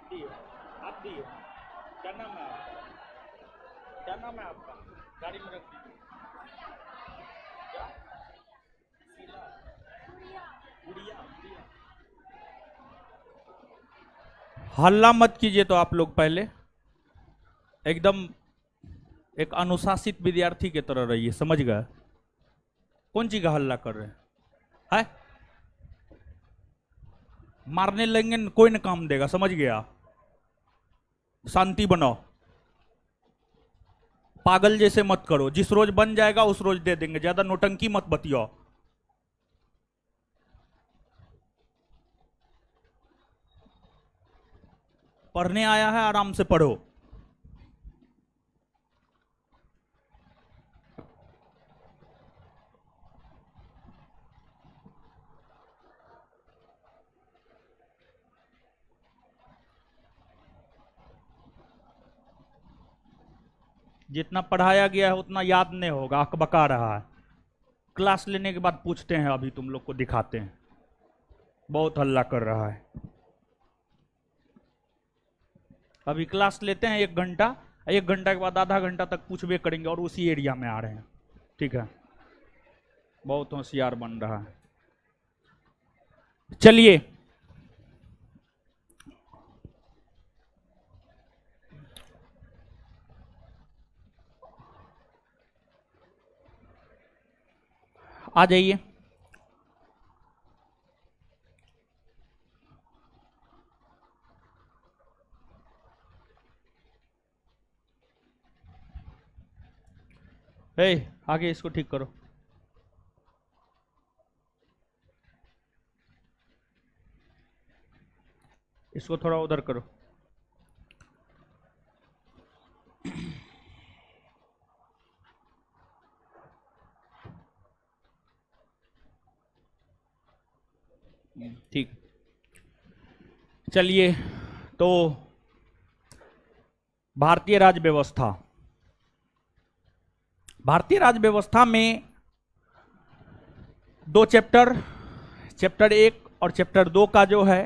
दिए। आप दिए। क्या नाम है आपका? क्या नाम है आपका? गाड़ी में रख दीजिए। क्या? शीला? गुड़िया? गुड़िया? हल्ला मत कीजिए तो आप लोग पहले एकदम एक अनुशासित विद्यार्थी की तरह रहिए, समझ गए? कौन चीज का हल्ला कर रहे हैं? मारने लगेंगे कोई न काम देगा, समझ गया? शांति बनाओ। पागल जैसे मत करो, जिस रोज बन जाएगा उस रोज दे देंगे, ज्यादा नोटंकी मत बतियाओ। पढ़ने आया है, आराम से पढ़ो। जितना पढ़ाया गया है उतना याद नहीं होगा, अकबका रहा है। क्लास लेने के बाद पूछते हैं, अभी तुम लोग को दिखाते हैं। बहुत हल्ला कर रहा है। अभी क्लास लेते हैं 1 घंटा, 1 घंटा के बाद आधा घंटा तक पूछबे करेंगे, और उसी एरिया में आ रहे हैं। ठीक है? बहुत होशियार बन रहा है। चलिए, आ जाइए। हे, आगे इसको ठीक करो। इसको थोड़ा उधर करो। ठीक। चलिए, तो भारतीय राज्य व्यवस्था, भारतीय राज्य व्यवस्था में 2 चैप्टर, चैप्टर 1 और चैप्टर 2 का जो है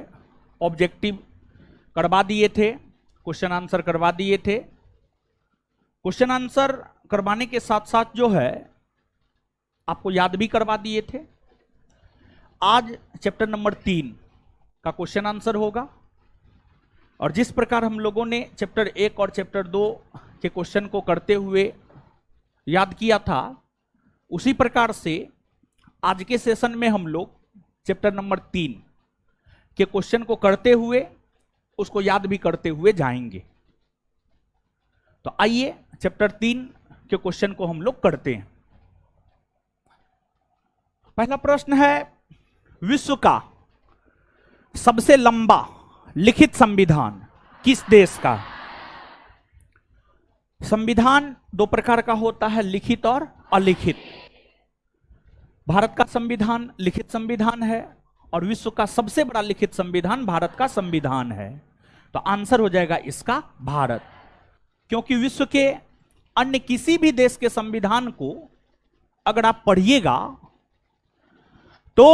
ऑब्जेक्टिव करवा दिए थे, क्वेश्चन आंसर करवा दिए थे। क्वेश्चन आंसर करवाने के साथ साथ जो है आपको याद भी करवा दिए थे। आज चैप्टर नंबर 3 का क्वेश्चन आंसर होगा, और जिस प्रकार हम लोगों ने चैप्टर 1 और चैप्टर 2 के क्वेश्चन को करते हुए याद किया था, उसी प्रकार से आज के सेशन में हम लोग चैप्टर नंबर 3 के क्वेश्चन को करते हुए उसको याद भी करते हुए जाएंगे। तो आइए चैप्टर 3 के क्वेश्चन को हम लोग करते हैं। पहला प्रश्न है, विश्व का सबसे लंबा लिखित संविधान किस देश का? संविधान 2 प्रकार का होता है, लिखित और अलिखित। भारत का संविधान लिखित संविधान है, और विश्व का सबसे बड़ा लिखित संविधान भारत का संविधान है। तो आंसर हो जाएगा इसका भारत, क्योंकि विश्व के अन्य किसी भी देश के संविधान को अगर आप पढ़िएगा तो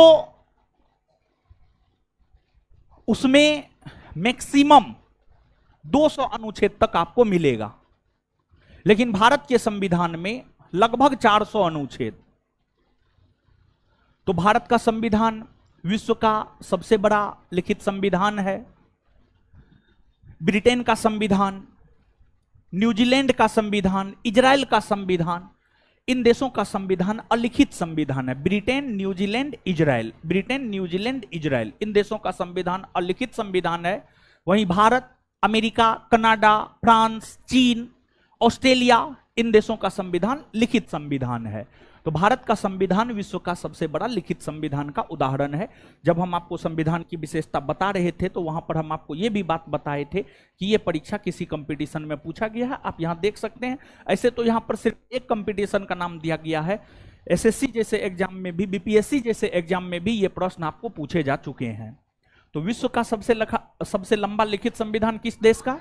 उसमें मैक्सिमम 200 अनुच्छेद तक आपको मिलेगा, लेकिन भारत के संविधान में लगभग 400 अनुच्छेद। तो भारत का संविधान विश्व का सबसे बड़ा लिखित संविधान है। ब्रिटेन का संविधान, न्यूजीलैंड का संविधान, इजराइल का संविधान, इन देशों का संविधान अलिखित संविधान है। Britain, New Zealand, Israel, Britain, New Zealand, Israel, इन देशों का संविधान अलिखित संविधान है। वहीं भारत, अमेरिका, कनाडा, फ्रांस, चीन, ऑस्ट्रेलिया, इन देशों का संविधान लिखित संविधान है। तो भारत का संविधान विश्व का सबसे बड़ा लिखित संविधान का उदाहरण है। जब हम आपको संविधान की विशेषता बता रहे थे तो वहां पर हम आपको यह भी बात बताए थे कि यह परीक्षा किसी कंपटीशन में पूछा गया है, आप यहां देख सकते हैं। ऐसे तो यहां पर सिर्फ एक कंपटीशन का नाम दिया गया है, एसएससी जैसे एग्जाम में भी, बीपीएससी जैसे एग्जाम में भी ये प्रश्न आपको पूछे जा चुके हैं। तो विश्व का सबसे लंबा लिखित संविधान किस देश का,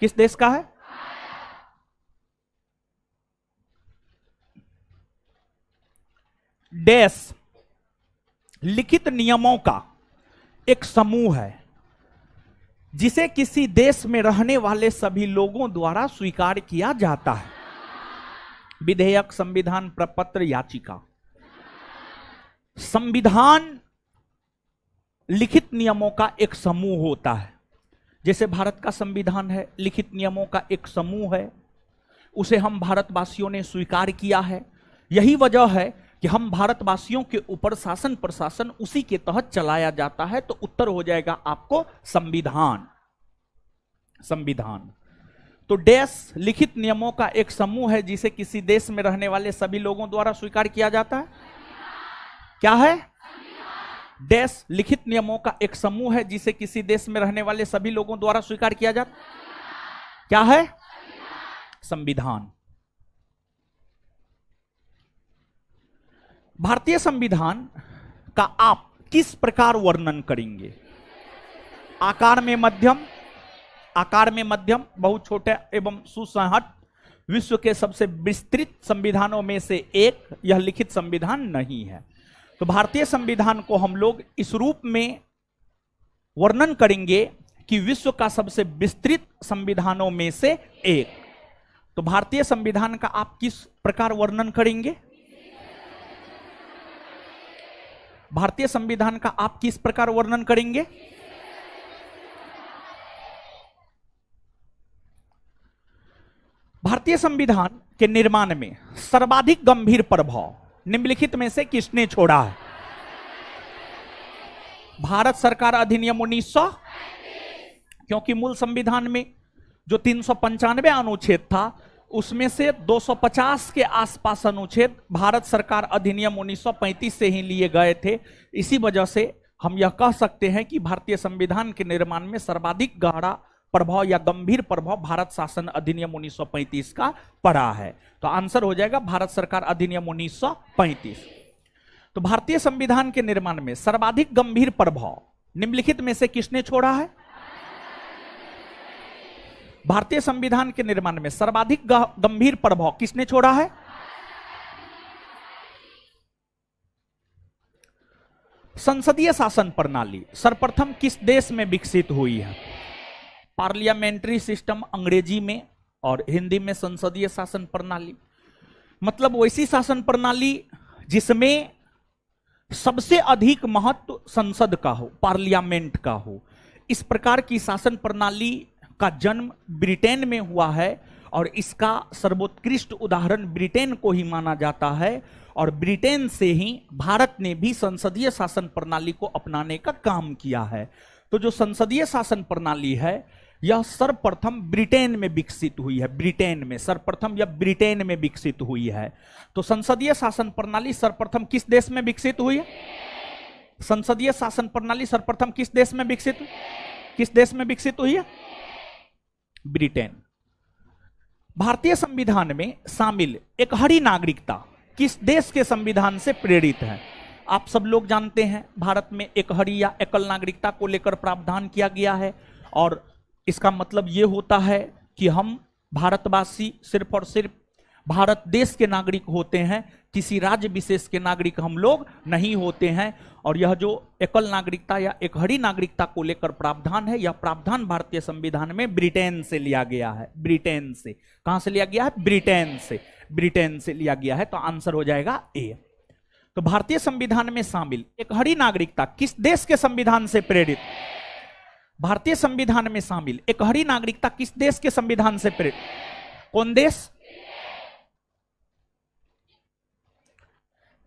किस देश का है? देश लिखित नियमों का एक समूह है। जिसे किसी देश में रहने वाले सभी लोगों द्वारा स्वीकार किया जाता है। विधेयक, संविधान प्रपत्र, याचिका। संविधान लिखित नियमों का एक समूह होता है। जैसे भारत का संविधान है, लिखित नियमों का एक समूह है, उसे हम भारतवासियों ने स्वीकार किया है। यही वजह है कि हम भारतवासियों के ऊपर शासन प्रशासन उसी के तहत चलाया जाता है। तो उत्तर हो जाएगा आपको संविधान। संविधान तो देश लिखित नियमों का एक समूह है जिसे किसी देश में रहने वाले सभी लोगों द्वारा स्वीकार किया जाता है। क्या है? देश लिखित नियमों का एक समूह है जिसे किसी देश में रहने वाले सभी लोगों द्वारा स्वीकार किया जाता है। क्या है? संविधान। भारतीय संविधान का आप किस प्रकार वर्णन करेंगे? आकार में मध्यम, आकार में मध्यम, बहुत छोटे एवं सुसंहत, विश्व के सबसे विस्तृत संविधानों में से एक, यह लिखित संविधान नहीं है। तो भारतीय संविधान को हम लोग इस रूप में वर्णन करेंगे कि विश्व का सबसे विस्तृत संविधानों में से एक। तो भारतीय संविधान का आप किस प्रकार वर्णन करेंगे? भारतीय संविधान का आप किस प्रकार वर्णन करेंगे? भारतीय संविधान के निर्माण में सर्वाधिक गंभीर प्रभाव निम्नलिखित में से किसने छोड़ा है? भारत सरकार अधिनियम 1900, क्योंकि मूल संविधान में जो 395 अनुच्छेद था उसमें से 250 के आसपास अनुच्छेद भारत सरकार अधिनियम 1935 से ही लिए गए थे। इसी वजह से हम यह कह सकते हैं कि भारतीय संविधान के निर्माण में सर्वाधिक गहरा प्रभाव या गंभीर प्रभाव भारत शासन अधिनियम 1935 का पड़ा है। तो आंसर हो जाएगा भारत सरकार अधिनियम 1935। तो भारतीय संविधान के निर्माण में सर्वाधिक गंभीर प्रभाव निम्नलिखित में से किसने छोड़ा है? भारतीय संविधान के निर्माण में सर्वाधिक गंभीर प्रभाव किसने छोड़ा है? संसदीय शासन प्रणाली सर्वप्रथम किस देश में विकसित हुई है? पार्लियामेंट्री सिस्टम अंग्रेजी में और हिंदी में संसदीय शासन प्रणाली, मतलब वैसी शासन प्रणाली जिसमें सबसे अधिक महत्व संसद का हो, पार्लियामेंट का हो। इस प्रकार की शासन प्रणाली का जन्म ब्रिटेन में हुआ है और इसका सर्वोत्कृष्ट उदाहरण ब्रिटेन को ही माना जाता है। और ब्रिटेन से ही भारत ने भी संसदीय शासन प्रणाली को अपनाने का काम किया है। तो जो संसदीय शासन प्रणाली है यह सर्वप्रथम ब्रिटेन में विकसित हुई है। ब्रिटेन में सर्वप्रथम यह ब्रिटेन में विकसित हुई है। तो संसदीय शासन प्रणाली सर्वप्रथम किस देश में विकसित हुई है? संसदीय शासन प्रणाली सर्वप्रथम किस देश में विकसित हुई है? ब्रिटेन। भारतीय संविधान में शामिल एकहरी नागरिकता किस देश के संविधान से प्रेरित है? आप सब लोग जानते हैं भारत में एकहरी या एकल नागरिकता को लेकर प्रावधान किया गया है और इसका मतलब यह होता है कि हम भारतवासी सिर्फ और सिर्फ भारत देश के नागरिक होते हैं, किसी राज्य विशेष के नागरिक हम लोग नहीं होते हैं। और यह जो एकल नागरिकता या एकहरी नागरिकता को लेकर प्रावधान है, यह प्रावधान भारतीय संविधान में ब्रिटेन से लिया गया है। ब्रिटेन से, कहां से लिया गया है? ब्रिटेन से, ब्रिटेन से लिया गया है। तो आंसर हो जाएगा ए। तो भारतीय संविधान में शामिल एकहरी नागरिकता किस देश के संविधान से प्रेरित? भारतीय संविधान में शामिल एकहरी नागरिकता किस देश के संविधान से प्रेरित? कौन देश?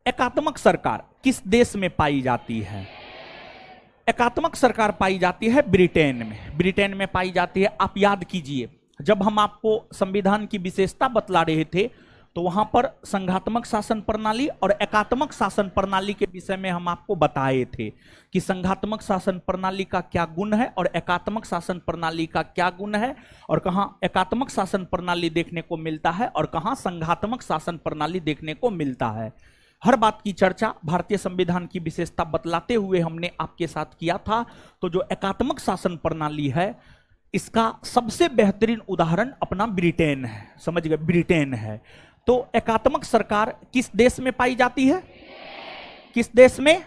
एकात्मक सरकार किस देश में पाई जाती है? एकात्मक सरकार पाई जाती है ब्रिटेन में। ब्रिटेन में पाई जाती है। आप याद कीजिए, जब हम आपको संविधान की विशेषता बतला रहे थे तो वहां पर संघात्मक शासन प्रणाली और एकात्मक शासन प्रणाली के विषय में हम आपको बताए थे कि संघात्मक शासन प्रणाली का क्या गुण है और एकात्मक शासन प्रणाली का क्या गुण है, और कहां एकात्मक शासन प्रणाली देखने को मिलता है और कहां संघात्मक शासन प्रणाली देखने को मिलता है। हर बात की चर्चा भारतीय संविधान की विशेषता बतलाते हुए हमने आपके साथ किया था। तो जो एकात्मक शासन प्रणाली है इसका सबसे बेहतरीन उदाहरण अपना ब्रिटेन है। समझ गए? ब्रिटेन है। तो एकात्मक सरकार किस देश में पाई जाती है? किस देश में?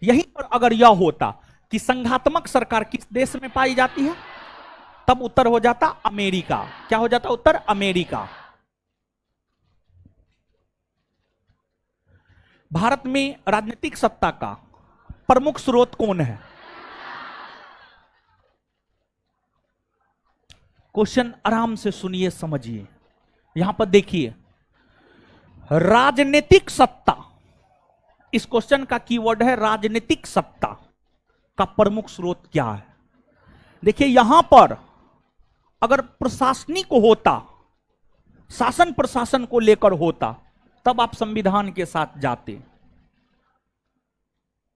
यहीं पर अगर यह होता कि संघात्मक सरकार किस देश में पाई जाती है, तब उत्तर हो जाता अमेरिका। क्या हो जाता उत्तर? अमेरिका। भारत में राजनीतिक सत्ता का प्रमुख स्रोत कौन है? क्वेश्चन आराम से सुनिए, समझिए। यहां पर देखिए, राजनीतिक सत्ता, इस क्वेश्चन का कीवर्ड है राजनीतिक सत्ता का प्रमुख स्रोत क्या है। देखिए यहां पर अगर प्रशासनिक होता, शासन प्रशासन को लेकर होता, तब आप संविधान के साथ जाते।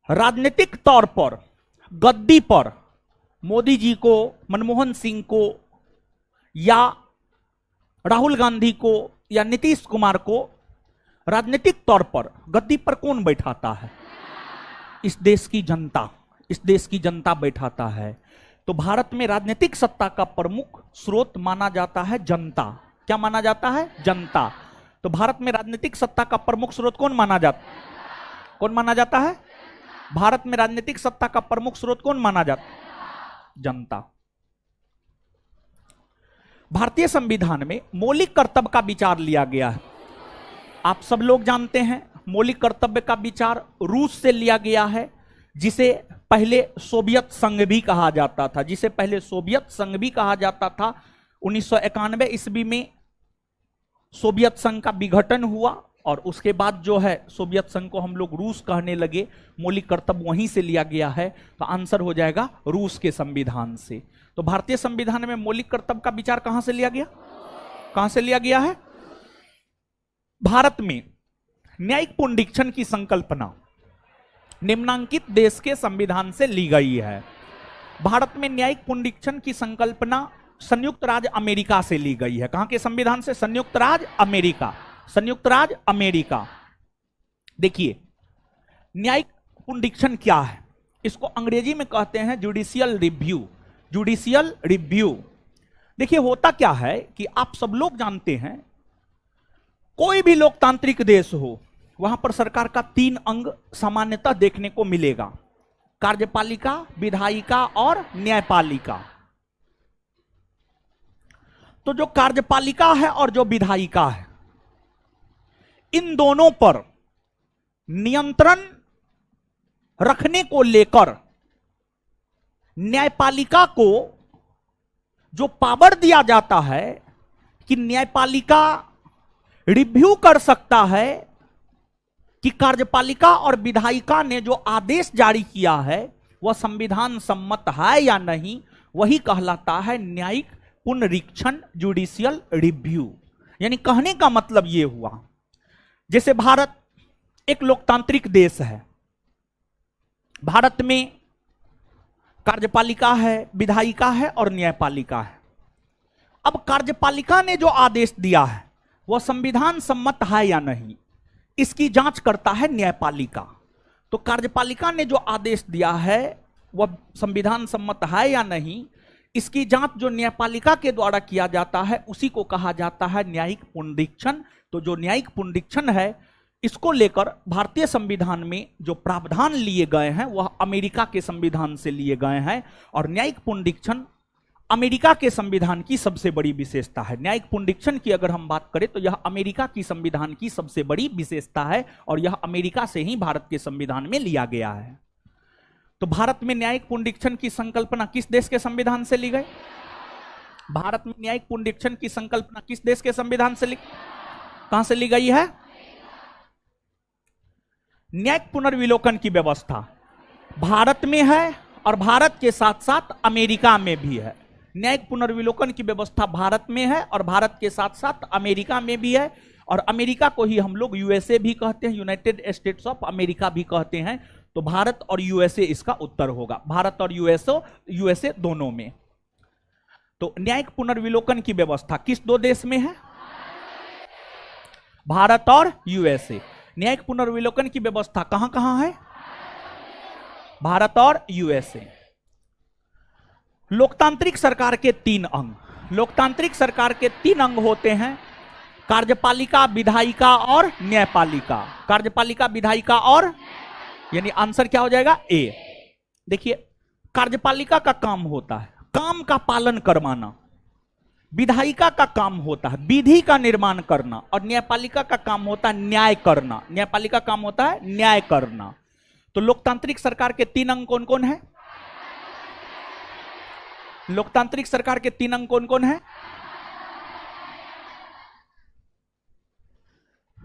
राजनीतिक तौर पर गद्दी पर मोदी जी को, मनमोहन सिंह को, या राहुल गांधी को, या नीतीश कुमार को राजनीतिक तौर पर गद्दी पर कौन बैठाता है? इस देश की जनता, इस देश की जनता बैठाता है। तो भारत में राजनीतिक सत्ता का प्रमुख स्रोत माना जाता है जनता। क्या माना जाता है? जनता। तो भारत में राजनीतिक सत्ता का प्रमुख स्रोत कौन माना जाता है? भारत में राजनीतिक सत्ता का प्रमुख स्रोत कौन माना जाता है? जनता। भारतीय संविधान में मौलिक कर्तव्य का विचार लिया गया है। आप सब लोग जानते हैं मौलिक कर्तव्य का विचार रूस से लिया गया है, जिसे पहले सोवियत संघ भी कहा जाता था, 1991 ईस्वी में सोवियत संघ का विघटन हुआ और उसके बाद जो है सोवियत संघ को हम लोग रूस कहने लगे। मौलिक कर्तव्य वहीं से लिया गया है, तो आंसर हो जाएगा रूस के संविधान से। तो भारतीय संविधान में मौलिक कर्तव्य का विचार कहां से लिया गया? कहां से लिया गया है? भारत में न्यायिक पुनरीक्षण की संकल्पना निम्नांकित देश के संविधान से ली गई है। भारत में न्यायिक पुनरीक्षण की संकल्पना संयुक्त राज्य अमेरिका से ली गई है। कहां के संविधान से? संयुक्त राज्य अमेरिका। संयुक्त राज्य अमेरिका। देखिए न्यायिक पुनरीक्षण क्या है, इसको अंग्रेजी में कहते हैं जुडिशियल रिव्यू। Judicial review. देखिए होता क्या है कि आप सब लोग जानते हैं, कोई भी लोकतांत्रिक देश हो वहां पर सरकार का 3 अंग सामान्यतः देखने को मिलेगा, कार्यपालिका, विधायिका और न्यायपालिका। तो जो कार्यपालिका है और जो विधायिका है, इन दोनों पर नियंत्रण रखने को लेकर न्यायपालिका को जो पावर दिया जाता है कि न्यायपालिका रिव्यू कर सकता है कि कार्यपालिका और विधायिका ने जो आदेश जारी किया है वह संविधान सम्मत है या नहीं, वही कहलाता है न्यायिक पुनरीक्षण, जुडिशियल रिव्यू। यानी कहने का मतलब यह हुआ, जैसे भारत एक लोकतांत्रिक देश है, भारत में कार्यपालिका है, विधायिका है और न्यायपालिका है। अब कार्यपालिका ने जो आदेश दिया है वह संविधान सम्मत है या नहीं, इसकी जांच करता है न्यायपालिका। तो कार्यपालिका ने जो आदेश दिया है वह संविधान सम्मत है या नहीं, इसकी जांच जो न्यायपालिका के द्वारा किया जाता है उसी को कहा जाता है न्यायिक पुनरीक्षण। तो जो न्यायिक पुनरीक्षण है, इसको लेकर भारतीय संविधान में जो प्रावधान लिए गए हैं वह अमेरिका के संविधान से लिए गए हैं। और न्यायिक पुनरीक्षण अमेरिका के संविधान की सबसे बड़ी विशेषता है। न्यायिक पुनरीक्षण की अगर हम बात करें तो यह अमेरिका की संविधान की सबसे बड़ी विशेषता है और यह अमेरिका से ही भारत के संविधान में लिया गया है। तो भारत में न्यायिक पुनरीक्षण की संकल्पना किस देश के संविधान से ली गई? भारत में न्यायिक पुनरीक्षण की संकल्पना किस देश के संविधान से कहां से ली गई है? न्यायिक पुनर्विलोकन की व्यवस्था भारत में है और भारत के साथ साथ अमेरिका में भी है। न्यायिक पुनर्विलोकन की व्यवस्था भारत में है और भारत के साथ साथ अमेरिका में भी है। और अमेरिका को ही हम लोग यूएसए भी कहते हैं, यूनाइटेड स्टेट्स ऑफ अमेरिका भी कहते हैं। तो भारत और यूएसए इसका उत्तर होगा, भारत और यूएसए दोनों में। तो न्यायिक पुनर्विलोकन की व्यवस्था किस 2 देश में है? भारत और यूएसए। न्यायिक पुनर्विलोकन की व्यवस्था कहां कहां है? भारत और यूएसए। लोकतांत्रिक सरकार के 3 अंग, लोकतांत्रिक सरकार के 3 अंग होते हैं, कार्यपालिका, विधायिका और न्यायपालिका। कार्यपालिका, विधायिका और, यानी आंसर क्या हो जाएगा? ए। देखिए कार्यपालिका का काम होता है काम का पालन करवाना, विधायिका का काम होता है विधि का निर्माण करना, और न्यायपालिका का काम होता है न्याय करना। न्यायपालिका काम होता है न्याय करना। तो लोकतांत्रिक सरकार के 3 अंग कौन कौन है? लोकतांत्रिक सरकार के 3 अंग कौन कौन है?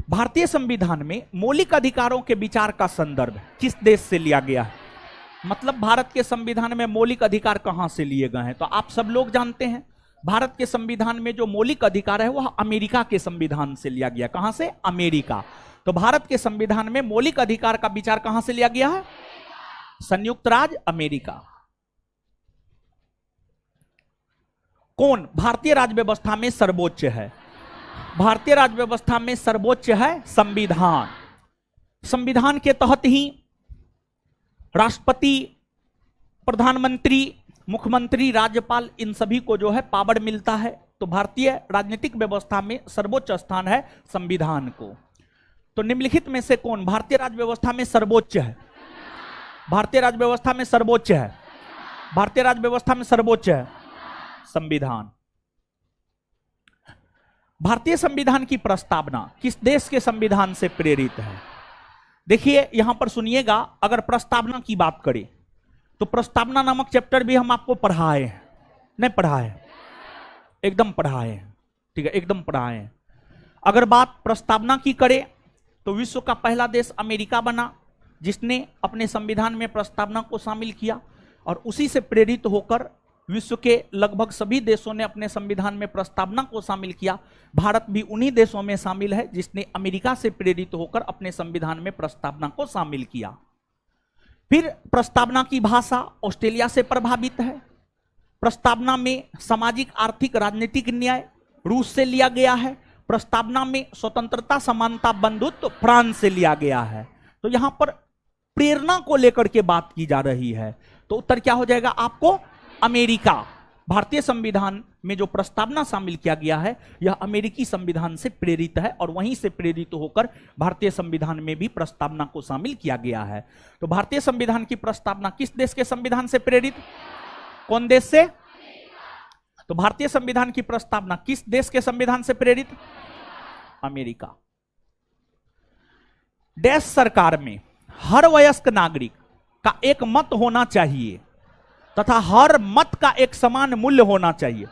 भारतीय संविधान में मौलिक अधिकारों के विचार का संदर्भ किस देश से लिया गया है? मतलब भारत के संविधान में मौलिक अधिकार कहां से लिए गए हैं? तो आप सब लोग जानते हैं भारत के संविधान में जो मौलिक अधिकार है वह अमेरिका के संविधान से लिया गया। कहां से? अमेरिका। तो भारत के संविधान में मौलिक अधिकार का विचार कहां से लिया गया है? संयुक्त राज्य अमेरिका। कौन भारतीय राज्य व्यवस्था में सर्वोच्च है? भारतीय राज्य व्यवस्था में सर्वोच्च है संविधान। संविधान के तहत ही राष्ट्रपति, प्रधानमंत्री, मुख्यमंत्री, राज्यपाल इन सभी को जो है पावर मिलता है। तो भारतीय राजनीतिक व्यवस्था में सर्वोच्च स्थान है संविधान को। तो निम्नलिखित में से कौन भारतीय राज्य व्यवस्था में सर्वोच्च है? भारतीय राज्य व्यवस्था में सर्वोच्च है। भारतीय राज्य व्यवस्था में सर्वोच्च है संविधान। भारतीय संविधान की प्रस्तावना किस देश के संविधान से प्रेरित है? देखिए यहां पर सुनिएगा, अगर प्रस्तावना की बात करें तो प्रस्तावना नामक चैप्टर भी हम आपको पढ़ाए हैं। नहीं पढ़ाए? एकदम पढ़ाए हैं, ठीक है, एकदम पढ़ाए हैं। अगर बात प्रस्तावना की करें तो विश्व का पहला देश अमेरिका बना जिसने अपने संविधान में प्रस्तावना को शामिल किया, और उसी से प्रेरित होकर विश्व के लगभग सभी देशों ने अपने संविधान में प्रस्तावना को शामिल किया। भारत भी उन्हीं देशों में शामिल है जिसने अमेरिका से प्रेरित होकर अपने संविधान में प्रस्तावना को शामिल किया। फिर प्रस्तावना की भाषा ऑस्ट्रेलिया से प्रभावित है। प्रस्तावना में सामाजिक, आर्थिक, राजनीतिक न्याय रूस से लिया गया है। प्रस्तावना में स्वतंत्रता, समानता, बंधुत्व फ्रांस से लिया गया है। तो यहां पर प्रेरणा को लेकर के बात की जा रही है। तो उत्तर क्या हो जाएगा आपको? अमेरिका। भारतीय संविधान में जो प्रस्तावना शामिल किया गया है यह अमेरिकी संविधान से प्रेरित है, और वहीं से प्रेरित होकर भारतीय संविधान में भी प्रस्तावना को शामिल किया गया है। तो भारतीय संविधान की प्रस्तावना किस देश के संविधान से प्रेरित? कौन देश से? तो भारतीय संविधान की प्रस्तावना किस देश के संविधान से प्रेरित? अमेरिका। देश सरकार में हर वयस्क नागरिक का एक मत होना चाहिए तथा हर मत का एक समान मूल्य होना चाहिए।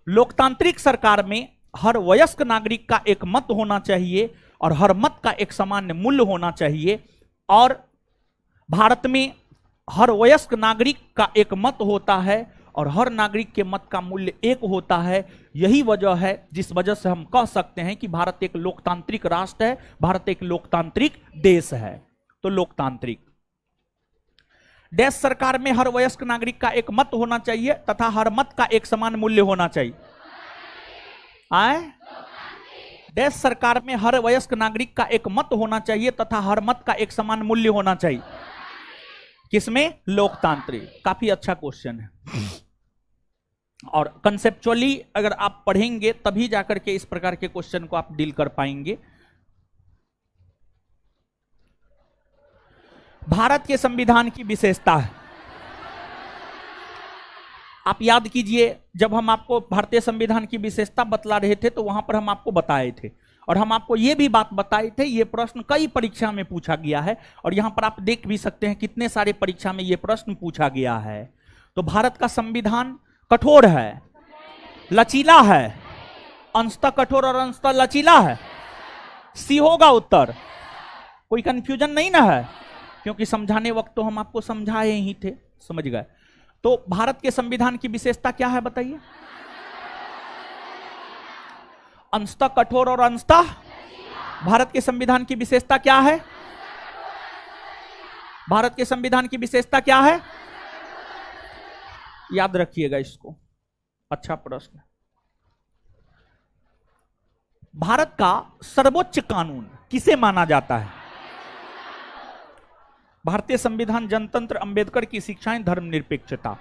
लोकतांत्रिक सरकार में हर वयस्क नागरिक का एक मत होना चाहिए और हर मत का एक समान मूल्य होना चाहिए। और भारत में हर वयस्क नागरिक का एक मत होता है और हर नागरिक के मत का मूल्य एक होता है। यही वजह है जिस वजह से हम कह सकते हैं कि भारत एक लोकतांत्रिक राष्ट्र है, भारत एक लोकतांत्रिक देश है। तो लोकतांत्रिक देश सरकार में हर वयस्क नागरिक का एक मत होना चाहिए तथा हर मत का एक समान मूल्य होना चाहिए। आए? देश सरकार में हर वयस्क नागरिक का एक मत होना चाहिए तथा हर मत का एक समान मूल्य होना चाहिए। किसमें? लोकतांत्रिक। काफी अच्छा क्वेश्चन है, और कंसेप्चुअली अगर आप पढ़ेंगे तभी जाकर के इस प्रकार के क्वेश्चन को आप डील कर पाएंगे। भारत के संविधान की विशेषता है, आप याद कीजिए जब हम आपको भारतीय संविधान की विशेषता बतला रहे थे तो वहां पर हम आपको बताए थे, और हम आपको यह भी बात बताए थे, यह प्रश्न कई परीक्षा में पूछा गया है, और यहां पर आप देख भी सकते हैं कितने सारे परीक्षा में यह प्रश्न पूछा गया है। तो भारत का संविधान कठोर है, लचीला है, अंशतः कठोर और अंशतः लचीला है। सी होगा उत्तर, कोई कंफ्यूजन नहीं ना है, क्योंकि समझाने वक्त तो हम आपको समझाए ही थे, समझ गए। तो भारत के संविधान की विशेषता क्या है बताइए? अंशतः कठोर और अंशतः, भारत के संविधान की विशेषता क्या है? भारत के संविधान की विशेषता क्या है? याद रखिएगा इसको, अच्छा प्रश्न। भारत का सर्वोच्च कानून किसे माना जाता है? भारतीय संविधान, जनतंत्र, अंबेडकर की शिक्षाएं, धर्मनिरपेक्षता।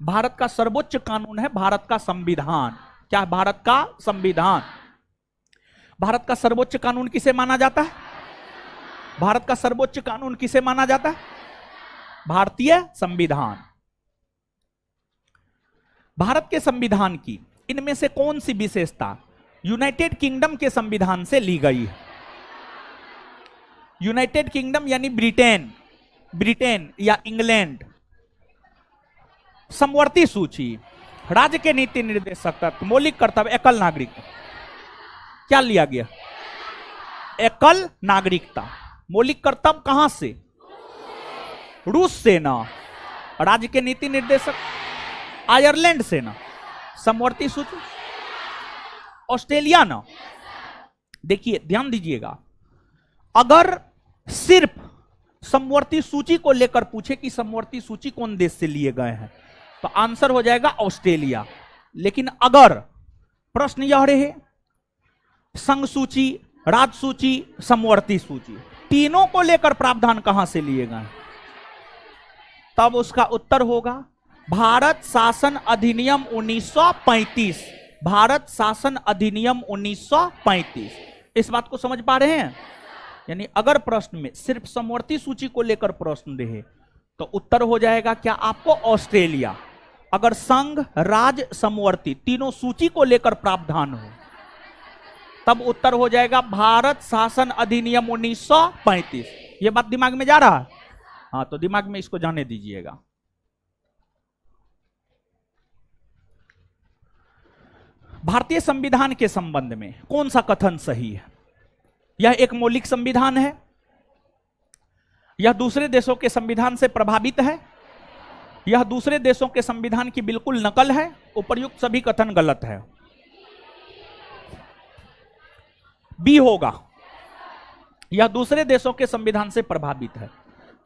भारत का सर्वोच्च कानून है भारत का संविधान। क्या? भारत का संविधान। भारत का सर्वोच्च कानून किसे माना जाता है? भारत का सर्वोच्च कानून किसे माना जाता है? भारतीय संविधान। भारत के संविधान की इनमें से कौन सी विशेषता यूनाइटेड किंगडम के संविधान से ली गई है? यूनाइटेड किंगडम यानी ब्रिटेन, ब्रिटेन या इंग्लैंड। समवर्ती सूची, राज्य के नीति निर्देशक तत्व, मौलिक कर्तव्य, एकल नागरिकता। क्या लिया गया? एकल नागरिकता। मौलिक कर्तव्य कहां से? रूस से ना। राज्य के नीति निर्देशक आयरलैंड से ना। समवर्ती सूची ऑस्ट्रेलिया ना। देखिए ध्यान दीजिएगा, अगर सिर्फ समवर्ती सूची को लेकर पूछे कि समवर्ती सूची कौन देश से लिए गए हैं तो आंसर हो जाएगा ऑस्ट्रेलिया। लेकिन अगर प्रश्न यह रहे संघ सूची, राज्य सूची, समवर्ती सूची, तीनों को लेकर प्रावधान कहां से लिए गए तब उसका उत्तर होगा भारत शासन अधिनियम 1935। भारत शासन अधिनियम 1935। इस बात को समझ पा रहे हैं? यानी अगर प्रश्न में सिर्फ समवर्ती सूची को लेकर प्रश्न रहे तो उत्तर हो जाएगा क्या आपको? ऑस्ट्रेलिया। अगर संघ, राज्य, समवर्ती तीनों सूची को लेकर प्रावधान हो तब उत्तर हो जाएगा भारत शासन अधिनियम 1935। यह बात दिमाग में जा रहा है? हाँ, तो दिमाग में इसको जाने दीजिएगा। भारतीय संविधान के संबंध में कौन सा कथन सही है? यह एक मौलिक संविधान है, यह दूसरे देशों के संविधान से प्रभावित है, यह दूसरे देशों के संविधान की बिल्कुल नकल है। उपर्युक्त सभी कथन गलत है। बी होगा, यह दूसरे देशों के संविधान से प्रभावित है।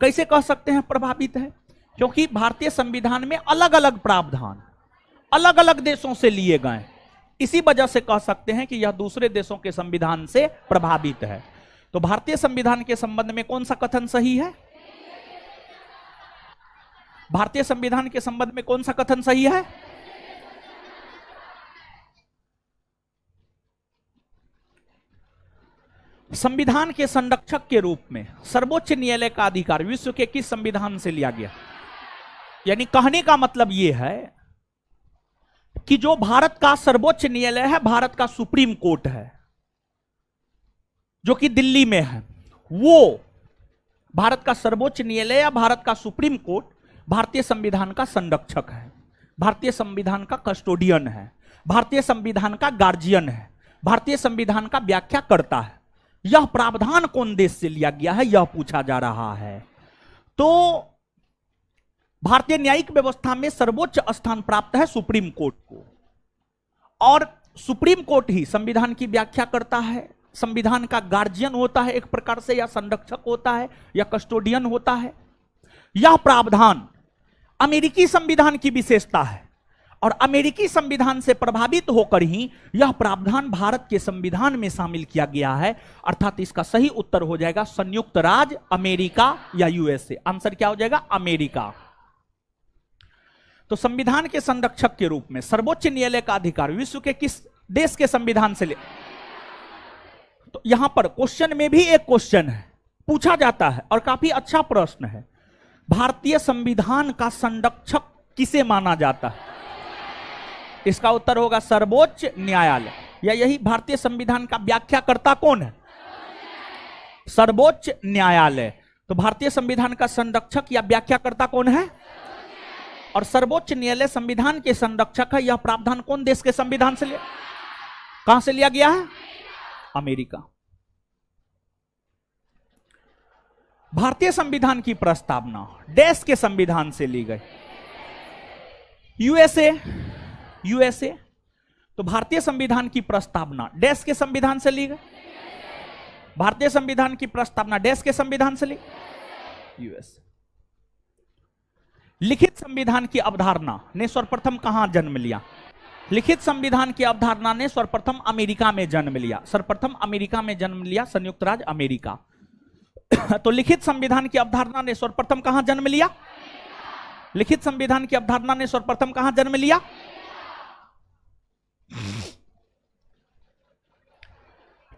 कैसे कह सकते हैं प्रभावित है? क्योंकि भारतीय संविधान में अलग अलग प्रावधान अलग अलग देशों से लिए गए, इसी वजह से कह सकते हैं कि यह दूसरे देशों के संविधान से प्रभावित है। तो भारतीय संविधान के संबंध में कौन सा कथन सही है? भारतीय संविधान के संबंध में कौन सा कथन सही है? संविधान के संरक्षक के रूप में सर्वोच्च न्यायालय का अधिकार विश्व के किस संविधान से लिया गया? यानी कहने का मतलब यह है कि जो भारत का सर्वोच्च न्यायालय है, भारत का सुप्रीम कोर्ट है जो कि दिल्ली में है, वो भारत का सर्वोच्च न्यायालय या भारत का सुप्रीम कोर्ट भारतीय संविधान का संरक्षक है, भारतीय संविधान का कस्टोडियन है, भारतीय संविधान का गार्जियन है, भारतीय संविधान का व्याख्या करता है। यह प्रावधान कौन देश से लिया गया है यह पूछा जा रहा है। तो भारतीय न्यायिक व्यवस्था में सर्वोच्च स्थान प्राप्त है सुप्रीम कोर्ट को, और सुप्रीम कोर्ट ही संविधान की व्याख्या करता है, संविधान का गार्जियन होता है एक प्रकार से, या संरक्षक होता है, या कस्टोडियन होता है। यह प्रावधान अमेरिकी संविधान की विशेषता है और अमेरिकी संविधान से प्रभावित होकर ही यह प्रावधान भारत के संविधान में शामिल किया गया है। अर्थात इसका सही उत्तर हो जाएगा संयुक्त राज्य अमेरिका या यूएसए। आंसर क्या हो जाएगा? अमेरिका। तो संविधान के संरक्षक के रूप में सर्वोच्च न्यायालय का अधिकार विश्व के किस देश के संविधान से ले? तो यहां पर क्वेश्चन में भी एक क्वेश्चन है, पूछा जाता है और काफी अच्छा प्रश्न है, भारतीय संविधान का संरक्षक किसे माना जाता है? इसका उत्तर होगा सर्वोच्च न्यायालय। या यही भारतीय संविधान का व्याख्याकर्ता कौन है? सर्वोच्च न्यायालय। तो भारतीय संविधान का संरक्षक या व्याख्याकर्ता कौन है? और सर्वोच्च न्यायालय संविधान के संरक्षक है। यह प्रावधान कौन देश के संविधान से लिया, कहां से लिया गया है? अमेरिका। भारतीय संविधान की प्रस्तावना देश के संविधान से ली गई। यूएसए। तो भारतीय संविधान की प्रस्तावना देश के संविधान से ली गई। भारतीय संविधान की प्रस्तावना देश के संविधान से ली, यूएस। लिखित संविधान की अवधारणा ने सर्वप्रथम कहां जन्म लिया? लिखित संविधान की अवधारणा ने सर्वप्रथम अमेरिका में जन्म लिया। सर्वप्रथम अमेरिका में जन्म लिया, संयुक्त राज्य अमेरिका। तो लिखित संविधान की अवधारणा ने सर्वप्रथम कहां जन्म लिया? लिखित संविधान की अवधारणा ने सर्वप्रथम कहां जन्म लिया?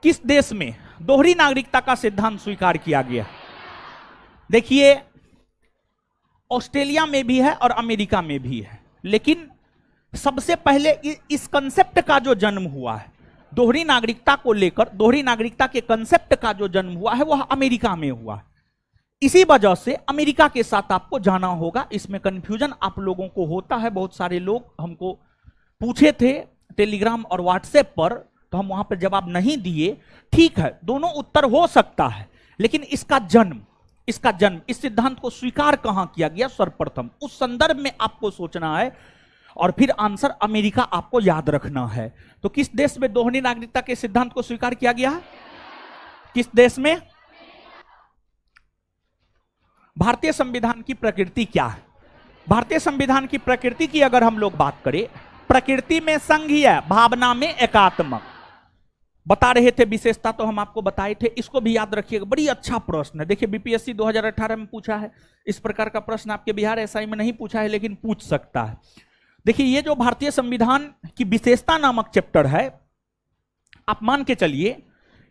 किस देश में दोहरी नागरिकता का सिद्धांत स्वीकार किया गया? देखिए, ऑस्ट्रेलिया में भी है और अमेरिका में भी है, लेकिन सबसे पहले इस कंसेप्ट का जो जन्म हुआ है, दोहरी नागरिकता को लेकर, दोहरी नागरिकता के कंसेप्ट का जो जन्म हुआ है वह अमेरिका में हुआ है। इसी वजह से अमेरिका के साथ आपको जाना होगा। इसमें कंफ्यूजन आप लोगों को होता है, बहुत सारे लोग हमको पूछे थे टेलीग्राम और व्हाट्सएप पर, तो हम वहां पर जवाब नहीं दिए। ठीक है, दोनों उत्तर हो सकता है, लेकिन इसका जन्म इस सिद्धांत को स्वीकार कहां किया गया सर्वप्रथम, उस संदर्भ में आपको सोचना है, और फिर आंसर अमेरिका आपको याद रखना है। तो किस देश में दोहरी नागरिकता के सिद्धांत को स्वीकार किया गया है? किस देश में? भारतीय संविधान की प्रकृति क्या है? भारतीय संविधान की प्रकृति की अगर हम लोग बात करें, प्रकृति में संघीय, भावना में एकात्मक। बता रहे थे विशेषता, तो हम आपको बताए थे, इसको भी याद रखिएगा। बड़ी अच्छा प्रश्न है, देखिए बीपीएससी 2018 में पूछा है। इस प्रकार का प्रश्न आपके बिहार एसआई में नहीं पूछा है, लेकिन पूछ सकता है। देखिए, ये जो भारतीय संविधान की विशेषता नामक चैप्टर है, आप मान के चलिए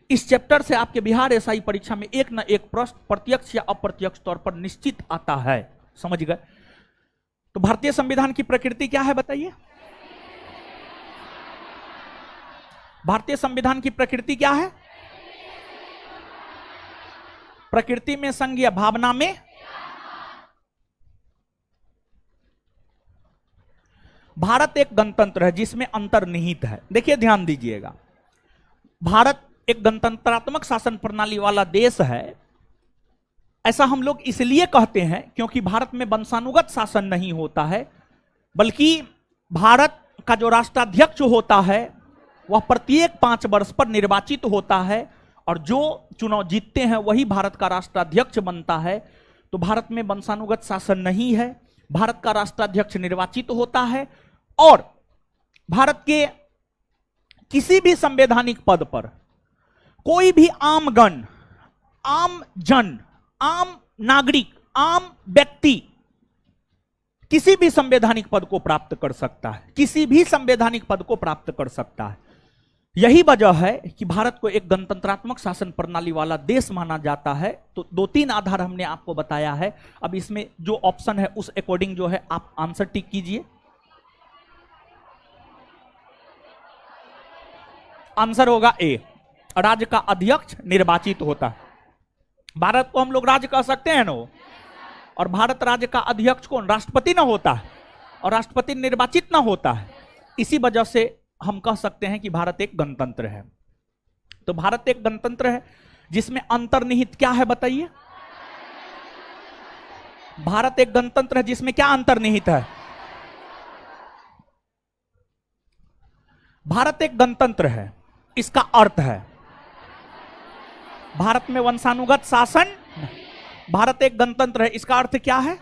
इस चैप्टर से आपके बिहार एसआई परीक्षा में एक न एक प्रश्न प्रत्यक्ष या अप्रत्यक्ष तौर पर निश्चित आता है। समझ गए? तो भारतीय संविधान की प्रकृति क्या है बताइए? भारतीय संविधान की प्रकृति क्या है? प्रकृति में संघीय, भावना में, भारत एक गणतंत्र है जिसमें अंतर्निहित है। देखिए ध्यान दीजिएगा, भारत एक गणतंत्रात्मक शासन प्रणाली वाला देश है। ऐसा हम लोग इसलिए कहते हैं क्योंकि भारत में वंशानुगत शासन नहीं होता है, बल्कि भारत का जो राष्ट्राध्यक्ष होता है वह प्रत्येक 5 वर्ष पर निर्वाचित होता है, और जो चुनाव जीतते हैं वही भारत का राष्ट्राध्यक्ष बनता है। तो भारत में वंशानुगत शासन नहीं है, भारत का राष्ट्राध्यक्ष निर्वाचित होता है, और भारत के किसी भी संवैधानिक पद पर कोई भी आमगण, आम जन, आम नागरिक, आम व्यक्ति किसी भी संवैधानिक पद को प्राप्त कर सकता है, किसी भी संवैधानिक पद को प्राप्त कर सकता है। यही वजह है कि भारत को एक गणतंत्रात्मक शासन प्रणाली वाला देश माना जाता है। तो 2-3 आधार हमने आपको बताया है। अब इसमें जो ऑप्शन है उस अकॉर्डिंग जो है आप आंसर टिक कीजिए। आंसर होगा ए, राज्य का अध्यक्ष निर्वाचित होता है। भारत को हम लोग राज्य कह सकते हैं ना, और भारत राज्य का अध्यक्ष कौन? राष्ट्रपति ना होता है, और राष्ट्रपति निर्वाचित ना होता है। इसी वजह से हम कह सकते हैं कि भारत एक गणतंत्र है। तो भारत एक गणतंत्र है जिसमें अंतर्निहित क्या है बताइए? भारत एक गणतंत्र है जिसमें क्या अंतर्निहित है? भारत एक गणतंत्र है, इसका अर्थ है भारत में वंशानुगत शासन। भारत एक गणतंत्र है, इसका अर्थ क्या है?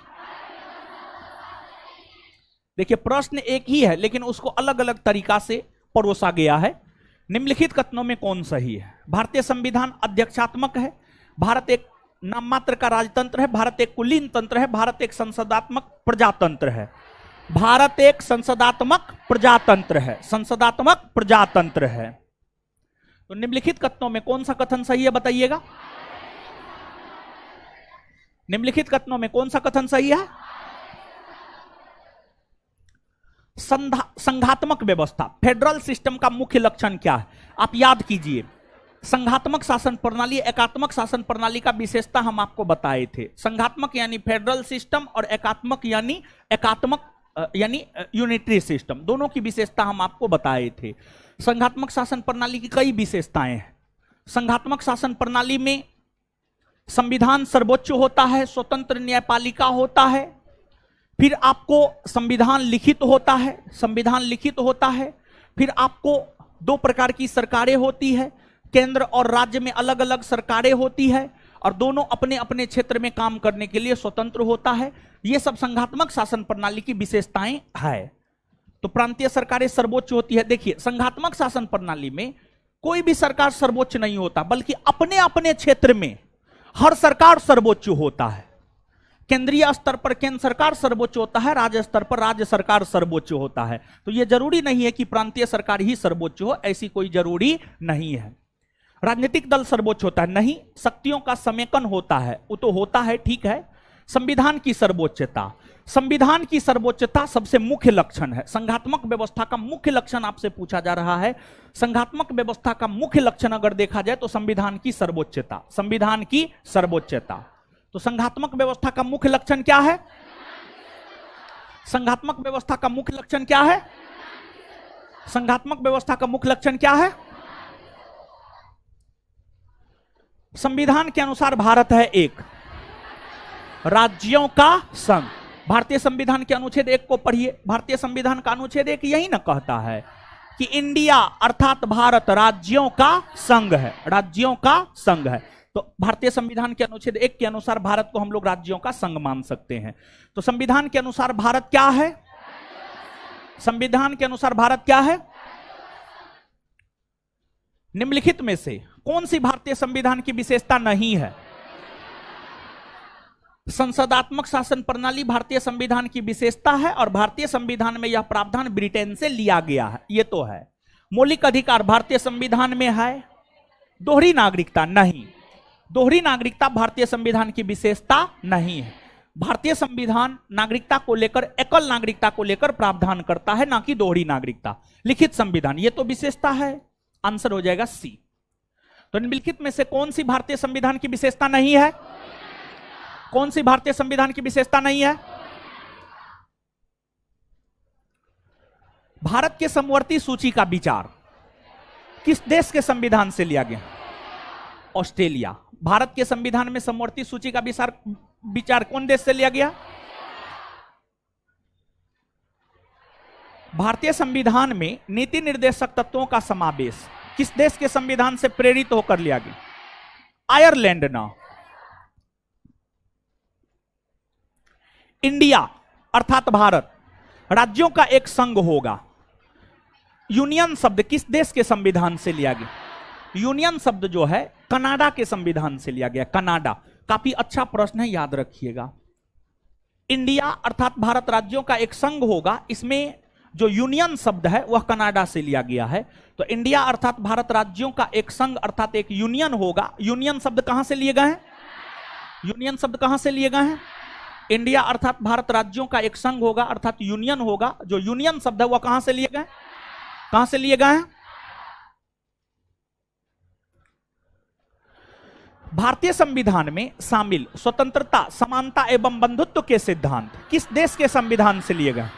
देखिए प्रश्न एक ही है, लेकिन उसको अलग अलग तरीका से परोसा गया है। निम्नलिखित कथनों में कौन सही है? भारतीय संविधान अध्यक्षात्मक है, भारत एक नाम मात्र का राजतंत्र है, भारत एक कुलीन तंत्र है, भारत एक संसदात्मक प्रजातंत्र है। भारत एक संसदात्मक प्रजातंत्र है, संसदात्मक प्रजातंत्र है। तो निम्नलिखित कथनों में कौन सा कथन सही है बताइएगा? निम्नलिखित कथनों में कौन सा कथन सही है? संघात्मक व्यवस्था, फेडरल सिस्टम का मुख्य लक्षण क्या है? आप याद कीजिए, संघात्मक शासन प्रणाली, एकात्मक शासन प्रणाली का विशेषता हम आपको बताए थे। संघात्मक यानी फेडरल सिस्टम, और एकात्मक यानी यूनिटरी सिस्टम, दोनों की विशेषता हम आपको बताए थे। संघात्मक शासन प्रणाली की कई विशेषताएं हैं। संघात्मक शासन प्रणाली में संविधान सर्वोच्च होता है, स्वतंत्र न्यायपालिका होता है, फिर आपको संविधान लिखित होता है, संविधान लिखित होता है, फिर आपको 2 प्रकार की सरकारें होती है, केंद्र और राज्य में अलग अलग सरकारें होती है, और दोनों अपने अपने क्षेत्र में काम करने के लिए स्वतंत्र होता है। ये सब संघात्मक शासन प्रणाली की विशेषताएं है। तो प्रांतीय सरकारें सर्वोच्च होती है। देखिए संघात्मक शासन प्रणाली में कोई भी सरकार सर्वोच्च नहीं होता, बल्कि अपने अपने क्षेत्र में हर सरकार सर्वोच्च होता है। केंद्रीय स्तर पर केंद्र सरकार सर्वोच्च होता है, राज्य स्तर पर राज्य सरकार सर्वोच्च होता है। तो यह जरूरी नहीं है कि प्रांतीय सरकार ही सर्वोच्च हो, ऐसी कोई जरूरी नहीं है। राजनीतिक दल सर्वोच्च होता है नहीं, शक्तियों का समेकन होता है, वो तो होता है ठीक है। संविधान की सर्वोच्चता। संविधान की सर्वोच्चता सबसे मुख्य लक्षण है। संघात्मक व्यवस्था का मुख्य लक्षण आपसे पूछा जा रहा है। संघात्मक व्यवस्था का मुख्य लक्षण अगर देखा जाए तो संविधान की सर्वोच्चता, संविधान की सर्वोच्चता। तो संघात्मक व्यवस्था का मुख्य लक्षण क्या है? संघात्मक व्यवस्था का मुख्य लक्षण क्या है? संघात्मक व्यवस्था का मुख्य लक्षण क्या है? संविधान के अनुसार भारत है एक राज्यों का संघ। भारतीय संविधान के अनुच्छेद 1 को पढ़िए। भारतीय संविधान का अनुच्छेद 1 यही ना कहता है कि इंडिया अर्थात भारत राज्यों का संघ है, राज्यों का संघ है। तो भारतीय संविधान के अनुच्छेद 1 के अनुसार भारत को हम लोग राज्यों का संघ मान सकते हैं। तो संविधान के अनुसार भारत क्या है? संविधान के अनुसार भारत क्या है? निम्नलिखित में से कौन सी भारतीय संविधान की विशेषता नहीं है? संसदात्मक शासन प्रणाली भारतीय संविधान की विशेषता है और भारतीय संविधान में यह प्रावधान ब्रिटेन से लिया गया है, ये तो है। मौलिक अधिकार भारतीय संविधान में है। दोहरी नागरिकता नहीं, दोहरी नागरिकता भारतीय संविधान की विशेषता नहीं है। भारतीय संविधान नागरिकता को लेकर, एकल नागरिकता को लेकर प्रावधान करता है, ना कि दोहरी नागरिकता। लिखित संविधान ये तो विशेषता है। आंसर हो जाएगा सी। तो निम्नलिखित में से कौन सी भारतीय संविधान की विशेषता नहीं है? कौन सी भारतीय संविधान की विशेषता नहीं है? भारत के समवर्ती सूची का विचार किस देश के संविधान से लिया गया? ऑस्ट्रेलिया। भारत के संविधान में समवर्ती सूची का विचार कौन देश से लिया गया? भारतीय संविधान में नीति निर्देशक तत्वों का समावेश किस देश के संविधान से प्रेरित होकर लिया गया? आयरलैंड ना। इंडिया अर्थात भारत राज्यों का एक संघ होगा। यूनियन शब्द किस देश के संविधान से लिया गया? यूनियन शब्द जो है कनाडा के संविधान से लिया गया। कनाडा काफी अच्छा प्रश्न है, याद रखिएगा। इंडिया अर्थात भारत राज्यों का एक संघ होगा, इसमें जो यूनियन शब्द है वह कनाडा से लिया गया है। तो इंडिया अर्थात भारत राज्यों का एक संघ अर्थात एक यूनियन होगा। यूनियन शब्द कहां से लिए गए हैं? यूनियन शब्द कहां से लिए गए हैं? इंडिया अर्थात भारत राज्यों का एक संघ होगा अर्थात यूनियन होगा। जो यूनियन शब्द है वह कहां से लिए गए? कहां से लिए गए हैं? भारतीय संविधान में शामिल स्वतंत्रता, समानता एवं बंधुत्व के सिद्धांत किस देश के संविधान से लिए गए?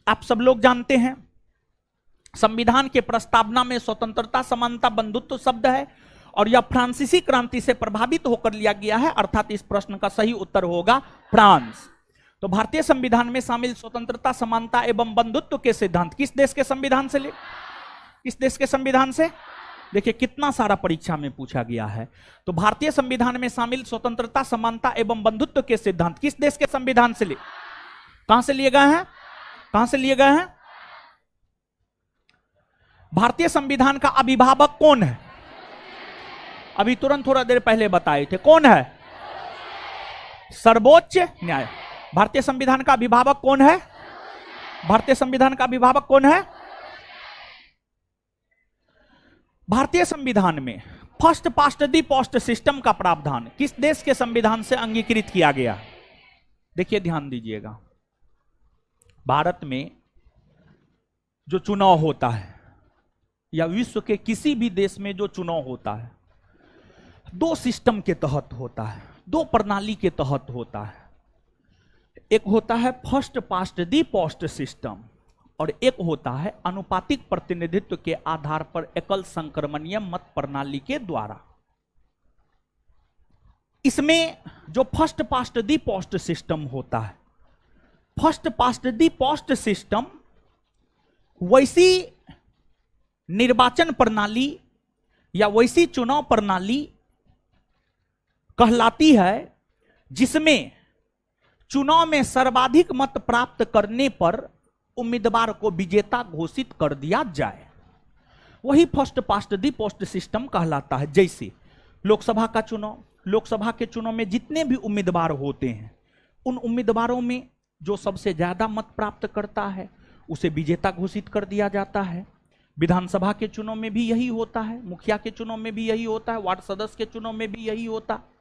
आप सब लोग जानते हैं संविधान के प्रस्तावना में स्वतंत्रता, समानता, बंधुत्व शब्द है और यह फ्रांसीसी क्रांति से प्रभावित होकर लिया गया है, अर्थात इस प्रश्न का सही उत्तर होगा फ्रांस। तो भारतीय संविधान में शामिल स्वतंत्रता, समानता एवं बंधुत्व के सिद्धांत किस देश के संविधान से किस देश के संविधान से? देखिए कितना सारा परीक्षा में पूछा गया है। तो भारतीय संविधान में शामिल स्वतंत्रता, समानता एवं बंधुत्व के सिद्धांत किस देश के संविधान से कहां से लिए गए हैं? कहां से लिए गए हैं? भारतीय संविधान का अभिभावक कौन है? अभी तुरंत थोड़ा देर पहले बताए थे, कौन है? सर्वोच्च न्याय। भारतीय संविधान का अभिभावक कौन है? भारतीय संविधान का अभिभावक कौन है? भारतीय संविधान में फर्स्ट पास्ट दी पोस्ट सिस्टम का प्रावधान किस देश के संविधान से अंगीकृत किया गया? देखिए ध्यान दीजिएगा, भारत में जो चुनाव होता है या विश्व के किसी भी देश में जो चुनाव होता है, दो सिस्टम के तहत होता है, दो प्रणाली के तहत होता है। एक होता है फर्स्ट पास्ट दी पोस्ट सिस्टम और एक होता है अनुपातिक प्रतिनिधित्व के आधार पर एकल संक्रमणीय मत प्रणाली के द्वारा। इसमें जो फर्स्ट पास्ट दी पोस्ट सिस्टम होता है, फर्स्ट पास्ट दी पोस्ट सिस्टम वैसी निर्वाचन प्रणाली या वैसी चुनाव प्रणाली कहलाती है जिसमें चुनाव में सर्वाधिक मत प्राप्त करने पर उम्मीदवार को विजेता घोषित कर दिया जाए। वही फर्स्ट पास्ट दी पोस्ट सिस्टम कहलाता है। जैसे लोकसभा का चुनाव, लोकसभा के चुनाव में जितने भी उम्मीदवार होते हैं उन उम्मीदवारों में जो सबसे ज्यादा मत प्राप्त करता है उसे विजेता घोषित कर दिया जाता है। विधानसभा के चुनाव में भी यही होता है, मुखिया के चुनाव में भी यही होता है, वार्ड सदस्य के चुनाव में भी यही होता है।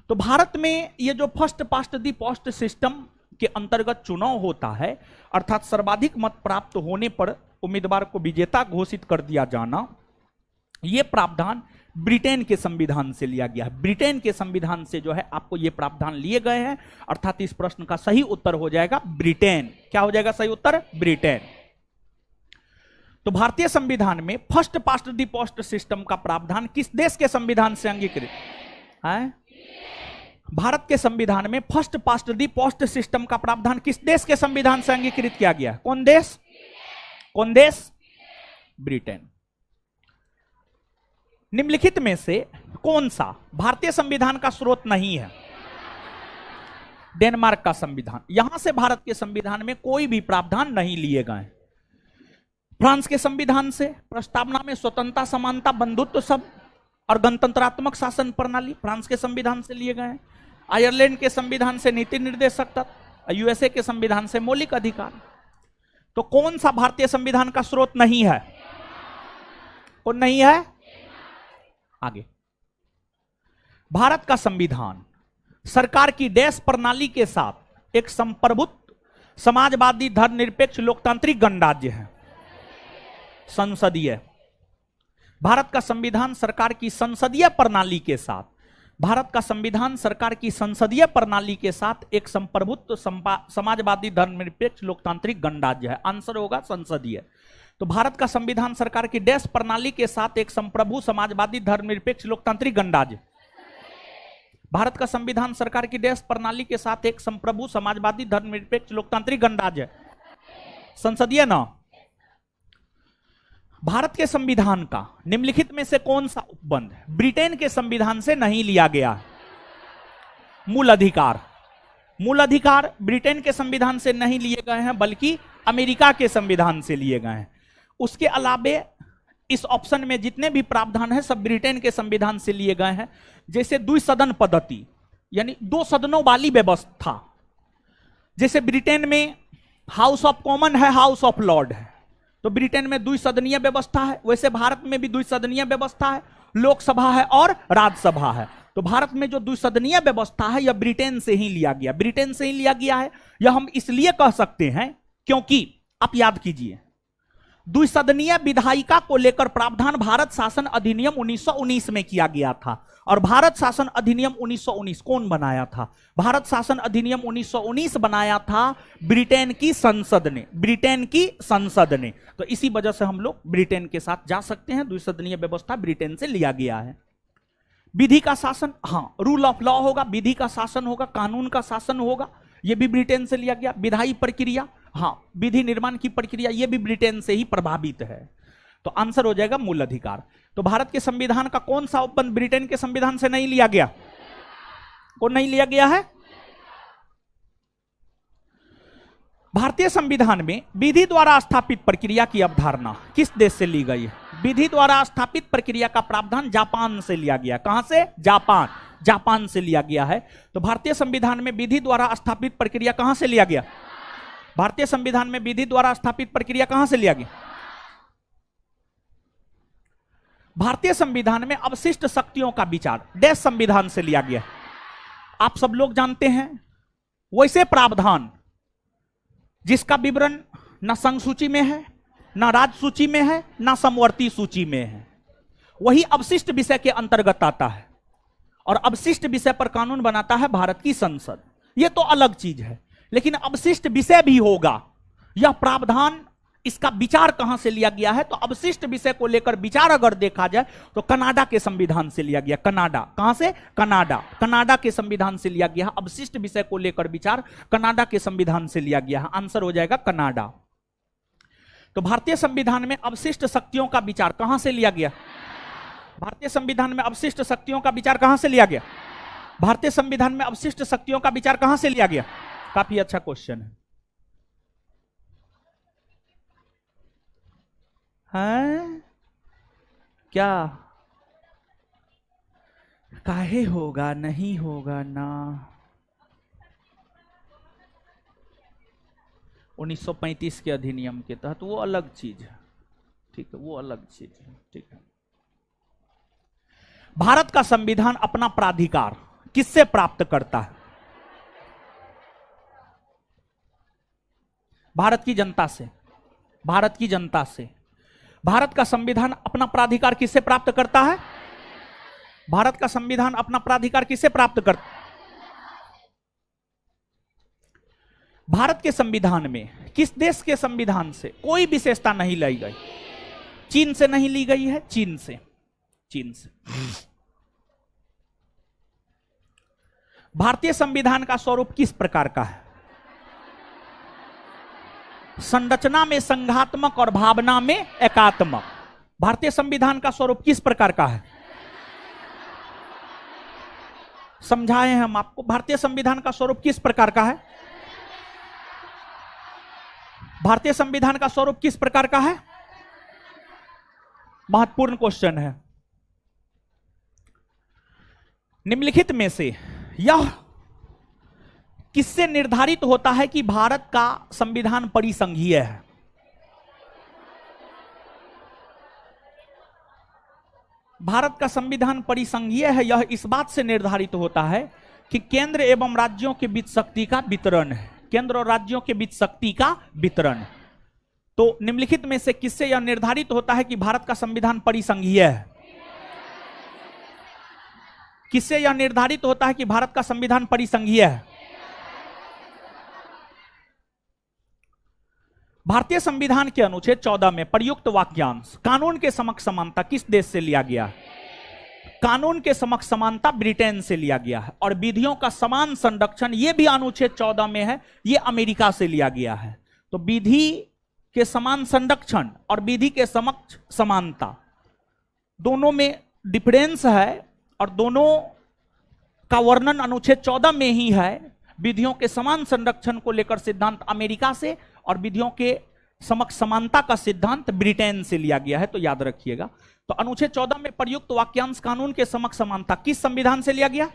तो भारत में ये जो फर्स्ट पास्ट दी पोस्ट सिस्टम के अंतर्गत चुनाव होता है, अर्थात सर्वाधिक मत प्राप्त होने पर उम्मीदवार को विजेता घोषित कर दिया जाना, यह प्रावधान ब्रिटेन के संविधान से लिया गया है। ब्रिटेन के संविधान से जो है आपको ये प्रावधान लिए गए हैं, अर्थात इस प्रश्न का सही उत्तर हो जाएगा ब्रिटेन। क्या हो जाएगा सही उत्तर? ब्रिटेन। तो भारतीय संविधान में first past the post system का प्रावधान किस देश के संविधान से अंगीकृत है? भारत के संविधान में first past the post system का प्रावधान किस देश के संविधान से अंगीकृत किया गया? कौन देश? कौन देश? ब्रिटेन। निम्नलिखित में से कौन सा भारतीय संविधान का स्रोत नहीं है? डेनमार्क का संविधान। यहां से भारत के संविधान में कोई भी प्रावधान नहीं लिए गए। फ्रांस के संविधान से प्रस्तावना में स्वतंत्रता, समानता, बंधुत्व सब और गणतंत्रात्मक शासन प्रणाली फ्रांस के संविधान से लिए गए हैं। आयरलैंड के संविधान से नीति निर्देशक तत्व, यूएसए के संविधान से मौलिक अधिकार। तो कौन सा भारतीय संविधान का स्रोत नहीं है? कौन नहीं है? आगे, भारत का संविधान सरकार की डैश प्रणाली के साथ एक संप्रभुत्व, समाजवादी, धर्मनिरपेक्ष, लोकतांत्रिक गणराज्य है। संसदीय। भारत का संविधान सरकार की संसदीय प्रणाली के साथ, भारत का संविधान सरकार की संसदीय प्रणाली के साथ एक संप्रभुत्व, समाजवादी, धर्मनिरपेक्ष, लोकतांत्रिक गणराज्य है। आंसर होगा संसदीय। तो भारत का संविधान सरकार की डैश प्रणाली के साथ एक संप्रभु, समाजवादी, धर्मनिरपेक्ष, लोकतांत्रिक गणराज्य। भारत का संविधान सरकार की डैश प्रणाली के साथ एक संप्रभु, समाजवादी, धर्मनिरपेक्ष, लोकतांत्रिक गणराज्य। संसदीय ना। भारत के संविधान का निम्नलिखित में से कौन सा उपबंध ब्रिटेन के संविधान से नहीं लिया गया? मूल अधिकार। मूल अधिकार ब्रिटेन के संविधान से नहीं लिए गए हैं, बल्कि अमेरिका के संविधान से लिए गए हैं। उसके अलावे इस ऑप्शन में जितने भी प्रावधान हैं सब ब्रिटेन के संविधान से लिए गए हैं। जैसे द्विसदन पद्धति, यानी 2 सदनों वाली व्यवस्था। जैसे ब्रिटेन में हाउस ऑफ कॉमन है, हाउस ऑफ लॉर्ड है, तो ब्रिटेन में द्विसदनीय व्यवस्था है। वैसे भारत में भी द्विसदनीय व्यवस्था है, लोकसभा है और राज्यसभा है। तो भारत में जो द्विसदनीय व्यवस्था है यह ब्रिटेन से ही लिया गया, ब्रिटेन से ही लिया गया है। यह हम इसलिए कह सकते हैं क्योंकि आप याद कीजिए, द्विसदनीय विधायिका को लेकर प्रावधान भारत शासन अधिनियम 1919 में किया गया था। और भारत शासन अधिनियम 1919 कौन बनाया था? भारत शासन अधिनियम 1919 बनाया था ब्रिटेन की संसद ने, ब्रिटेन की संसद ने। तो इसी वजह से हम लोग ब्रिटेन के साथ जा सकते हैं। द्विसदनीय व्यवस्था ब्रिटेन से लिया गया है। विधि का शासन, हाँ, रूल ऑफ लॉ होगा, विधि का शासन होगा, कानून का शासन होगा, यह भी ब्रिटेन से लिया गया। विधायी प्रक्रिया, हाँ, विधि निर्माण की प्रक्रिया, यह भी ब्रिटेन से ही प्रभावित है। तो आंसर हो जाएगा मूल अधिकार। तो भारत के संविधान का कौन सा उपबंध ब्रिटेन के संविधान से नहीं लिया गया? कौन नहीं लिया गया है? भारतीय संविधान में विधि द्वारा स्थापित प्रक्रिया की अवधारणा किस देश से ली गई है? विधि द्वारा स्थापित प्रक्रिया का प्रावधान जापान से लिया गया। कहां से? जापान। जापान से लिया गया है। तो भारतीय संविधान में विधि द्वारा स्थापित प्रक्रिया कहां से लिया गया? भारतीय संविधान में विधि द्वारा स्थापित प्रक्रिया कहां से लिया गया? भारतीय संविधान में अवशिष्ट शक्तियों का विचार देश संविधान से लिया गया। आप सब लोग जानते हैं वैसे प्रावधान जिसका विवरण न संघ सूची में है, न राज्य सूची में है, न समवर्ती सूची में है, वही अवशिष्ट विषय के अंतर्गत आता है। और अवशिष्ट विषय पर कानून बनाता है भारत की संसद। यह तो अलग चीज है, लेकिन अवशिष्ट विषय भी होगा। यह प्रावधान, इसका विचार कहां से लिया गया है? तो अवशिष्ट विषय को लेकर विचार अगर देखा जाए तो कनाडा के संविधान से लिया गया। कनाडा, कहां से? कनाडा। कनाडा के संविधान से लिया गया। अवशिष्ट विषय को लेकर विचार कनाडा के संविधान से लिया गया है। आंसर हो जाएगा कनाडा। तो भारतीय संविधान में अवशिष्ट शक्तियों का विचार कहां से लिया गया? भारतीय संविधान में अवशिष्ट शक्तियों का विचार कहां से लिया गया? भारतीय संविधान में अवशिष्ट शक्तियों का विचार कहां से लिया गया? काफी अच्छा क्वेश्चन है। हैं? क्या काहे होगा? नहीं होगा ना। 1935 के अधिनियम के तहत वो अलग चीज है, ठीक है, वो अलग चीज है, ठीक है। भारत का संविधान अपना प्राधिकार किससे प्राप्त करता है? भारत की जनता से। भारत की जनता से। भारत का संविधान अपना प्राधिकार किससे प्राप्त करता है? भारत का संविधान अपना प्राधिकार किससे प्राप्त करता है? भारत के संविधान में किस देश के संविधान से कोई विशेषता नहीं लाई गई? चीन से नहीं ली गई है, चीन से। चीन से। भारतीय संविधान का स्वरूप किस प्रकार का है? संरचना में संघात्मक और भावना में एकात्मक। भारतीय संविधान का स्वरूप किस प्रकार का है? समझाए हैं हम आपको। भारतीय संविधान का स्वरूप किस प्रकार का है? भारतीय संविधान का स्वरूप किस प्रकार का है? महत्वपूर्ण क्वेश्चन है। निम्नलिखित में से यह किससे निर्धारित होता है कि भारत का संविधान परिसंघीय है? भारत का संविधान परिसंघीय है, यह इस बात से निर्धारित होता है कि केंद्र एवं राज्यों के बीच शक्ति का वितरण है। केंद्र और राज्यों के बीच शक्ति का वितरण। तो निम्नलिखित में से किससे यह निर्धारित होता है कि भारत का संविधान परिसंघीय है? किससे यह निर्धारित होता है कि भारत का संविधान परिसंघीय है? भारतीय संविधान के अनुच्छेद 14 में प्रयुक्त वाक्यांश कानून के समक्ष समानता किस देश से लिया गया है? कानून के समक्ष समानता ब्रिटेन से लिया गया है। और विधियों का समान संरक्षण यह भी अनुच्छेद 14 में है, यह अमेरिका से लिया गया है। तो विधि के समान संरक्षण और विधि के समक्ष समानता दोनों में डिफरेंस है और दोनों का वर्णन अनुच्छेद 14 में ही है। विधियों के समान संरक्षण को लेकर सिद्धांत अमेरिका से और विधियों के समक्ष समानता का सिद्धांत ब्रिटेन से लिया गया है, तो याद रखिएगा। तो अनुच्छेद 14 में प्रयुक्त वाक्यांश कानून के समक्ष समानता किस संविधान से लिया गया?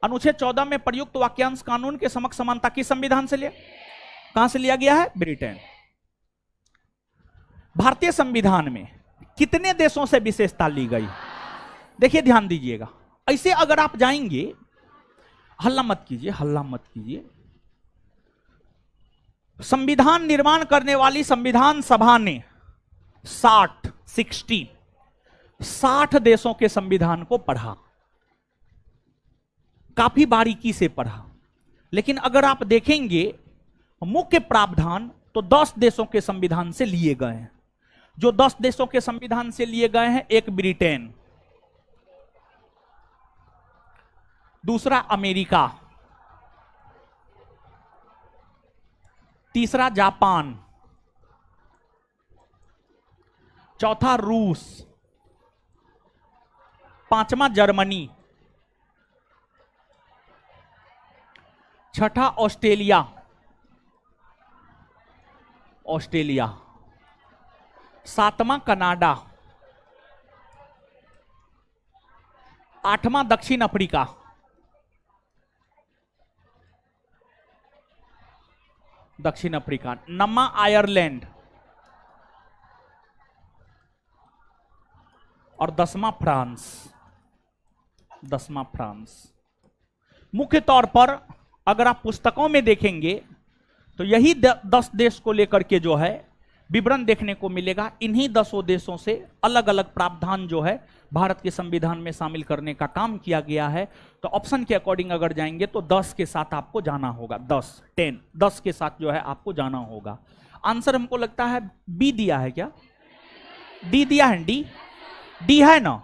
अनुच्छेद 14 में प्रयुक्त वाक्यांश कानून के समक्ष समानता किस संविधान से लिया? कहां से लिया गया है? ब्रिटेन। भारतीय संविधान में कितने देशों से विशेषता ली गई? देखिए, ध्यान दीजिएगा। ऐसे अगर आप जाएंगे, हल्ला मत कीजिए, हल्ला मत कीजिए। संविधान निर्माण करने वाली संविधान सभा ने 60 देशों के संविधान को पढ़ा, काफी बारीकी से पढ़ा। लेकिन अगर आप देखेंगे मुख्य प्रावधान तो 10 देशों के संविधान से लिए गए हैं। जो 10 देशों के संविधान से लिए गए हैं, एक ब्रिटेन, दूसरा अमेरिका, तीसरा जापान, चौथा रूस, पांचवा जर्मनी, छठा ऑस्ट्रेलिया, सातवां कनाडा, आठवां दक्षिण अफ्रीका, नौवां आयरलैंड और 10वां फ्रांस। मुख्य तौर पर अगर आप पुस्तकों में देखेंगे तो यही 10 देश को लेकर के जो है विवरण देखने को मिलेगा। इन्हीं 10 देशों से अलग अलग प्रावधान जो है भारत के संविधान में शामिल करने का काम किया गया है। तो ऑप्शन के अकॉर्डिंग अगर जाएंगे तो 10 के साथ आपको जाना होगा। 10 के साथ जो है आपको जाना होगा। आंसर हमको लगता है बी दिया है क्या? डी दिया है? डी है ना?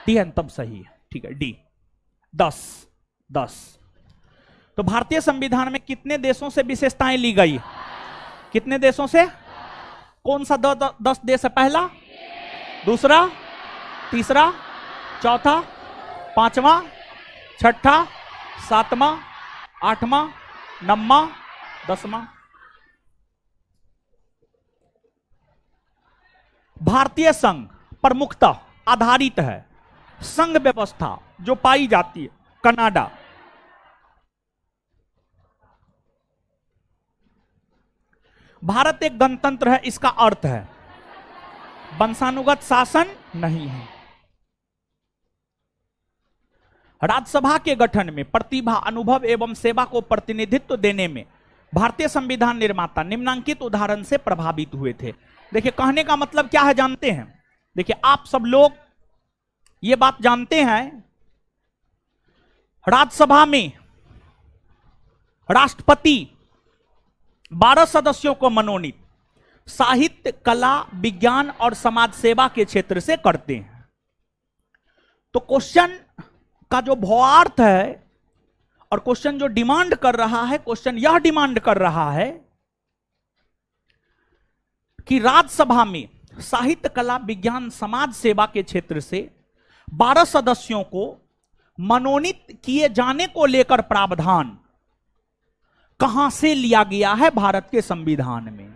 डी है तब सही है। ठीक है, डी 10। तो भारतीय संविधान में कितने देशों से विशेषताएं ली गई? कितने देशों से? कौन सा 10 देश है? पहला, दूसरा, तीसरा, चौथा, पांचवा, छठा, सातवां, आठवां, नौवां, 10वां। भारतीय संघ प्रमुखतः आधारित है संघ व्यवस्था जो पाई जाती है कनाडा, भारत एक गणतंत्र है, इसका अर्थ है वंशानुगत शासन नहीं है। राज्यसभा के गठन में प्रतिभा, अनुभव एवं सेवा को प्रतिनिधित्व देने में भारतीय संविधान निर्माता निम्नांकित उदाहरण से प्रभावित हुए थे। देखिए कहने का मतलब क्या है जानते हैं? देखिए आप सब लोग ये बात जानते हैं, राज्यसभा में राष्ट्रपति 12 सदस्यों को मनोनीत साहित्य, कला, विज्ञान और समाज सेवा के क्षेत्र से करते हैं। तो क्वेश्चन का जो भावार्थ है और क्वेश्चन जो डिमांड कर रहा है, क्वेश्चन यह डिमांड कर रहा है कि राज्यसभा में साहित्य, कला, विज्ञान, समाज सेवा के क्षेत्र से 12 सदस्यों को मनोनीत किए जाने को लेकर प्रावधान कहां से लिया गया है भारत के संविधान में?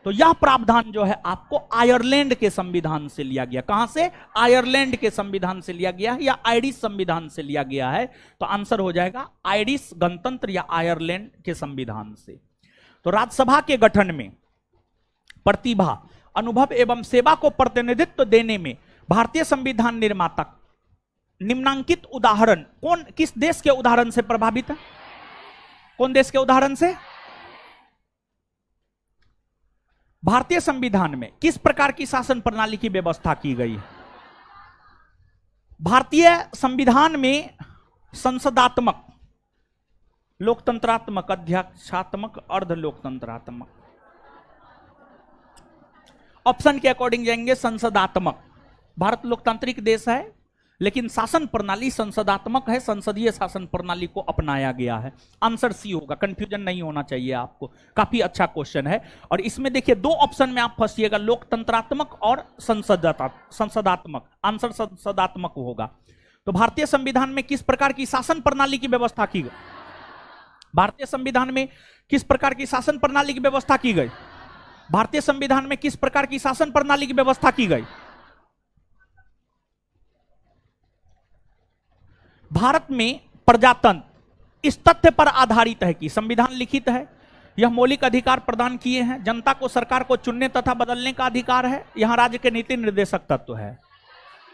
तो यह प्रावधान जो है आपको आयरलैंड के संविधान से लिया गया। कहां से? आयरलैंड के संविधान से लिया गया है या आयरिश संविधान से लिया गया है। तो आंसर हो जाएगा आयरिश गणतंत्र या आयरलैंड के संविधान से। तो राज्यसभा के गठन में प्रतिभा, अनुभव एवं सेवा को प्रतिनिधित्व देने में भारतीय संविधान निर्माता निम्नांकित उदाहरण कौन, किस देश के उदाहरण से प्रभावित है? कौन देश के उदाहरण से? भारतीय संविधान में किस प्रकार की शासन प्रणाली की व्यवस्था की गई है? भारतीय संविधान में संसदात्मक, लोकतंत्रात्मक, अध्यक्षात्मक, अर्ध लोकतंत्रात्मक। ऑप्शन के अकॉर्डिंग जाएंगे संसदात्मक। भारत लोकतांत्रिक देश है लेकिन शासन प्रणाली संसदात्मक है, संसदीय शासन प्रणाली को अपनाया गया है। आंसर सी होगा, कंफ्यूजन नहीं होना चाहिए आपको। काफी अच्छा क्वेश्चन है। और इसमें देखिए दो ऑप्शन में आप फंसिएगा, लोकतंत्रात्मक और संसदात्मक। आंसर संसदात्मक होगा। तो भारतीय संविधान में किस प्रकार की शासन प्रणाली की व्यवस्था की गई? भारतीय संविधान में किस प्रकार की शासन प्रणाली की व्यवस्था की गई? भारतीय संविधान में किस प्रकार की शासन प्रणाली की व्यवस्था की गई? भारत में प्रजातंत्र इस तथ्य पर आधारित है कि संविधान लिखित है, यह मौलिक अधिकार प्रदान किए हैं, जनता को सरकार को चुनने तथा बदलने का अधिकार है, यहां राज्य के नीति निर्देशक तत्व है।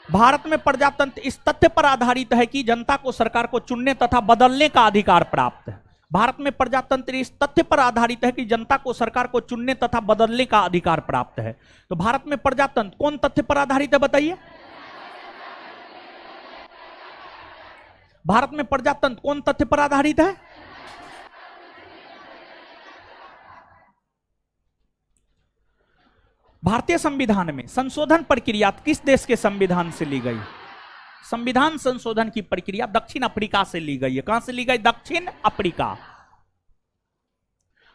भारत में प्रजातंत्र इस तथ्य पर आधारित है कि जनता को सरकार को चुनने तथा बदलने का अधिकार प्राप्त है। भारत में प्रजातंत्र इस तथ्य पर आधारित है कि जनता को सरकार को चुनने तथा बदलने का अधिकार प्राप्त है। तो भारत में प्रजातंत्र कौन तथ्य पर आधारित है बताइए? भारत में प्रजातंत्र कौन तथ्य पर आधारित है? भारतीय संविधान में संशोधन प्रक्रिया किस देश के संविधान से ली गई? संविधान संशोधन की प्रक्रिया दक्षिण अफ्रीका से ली गई है। कहां से ली गई? दक्षिण अफ्रीका।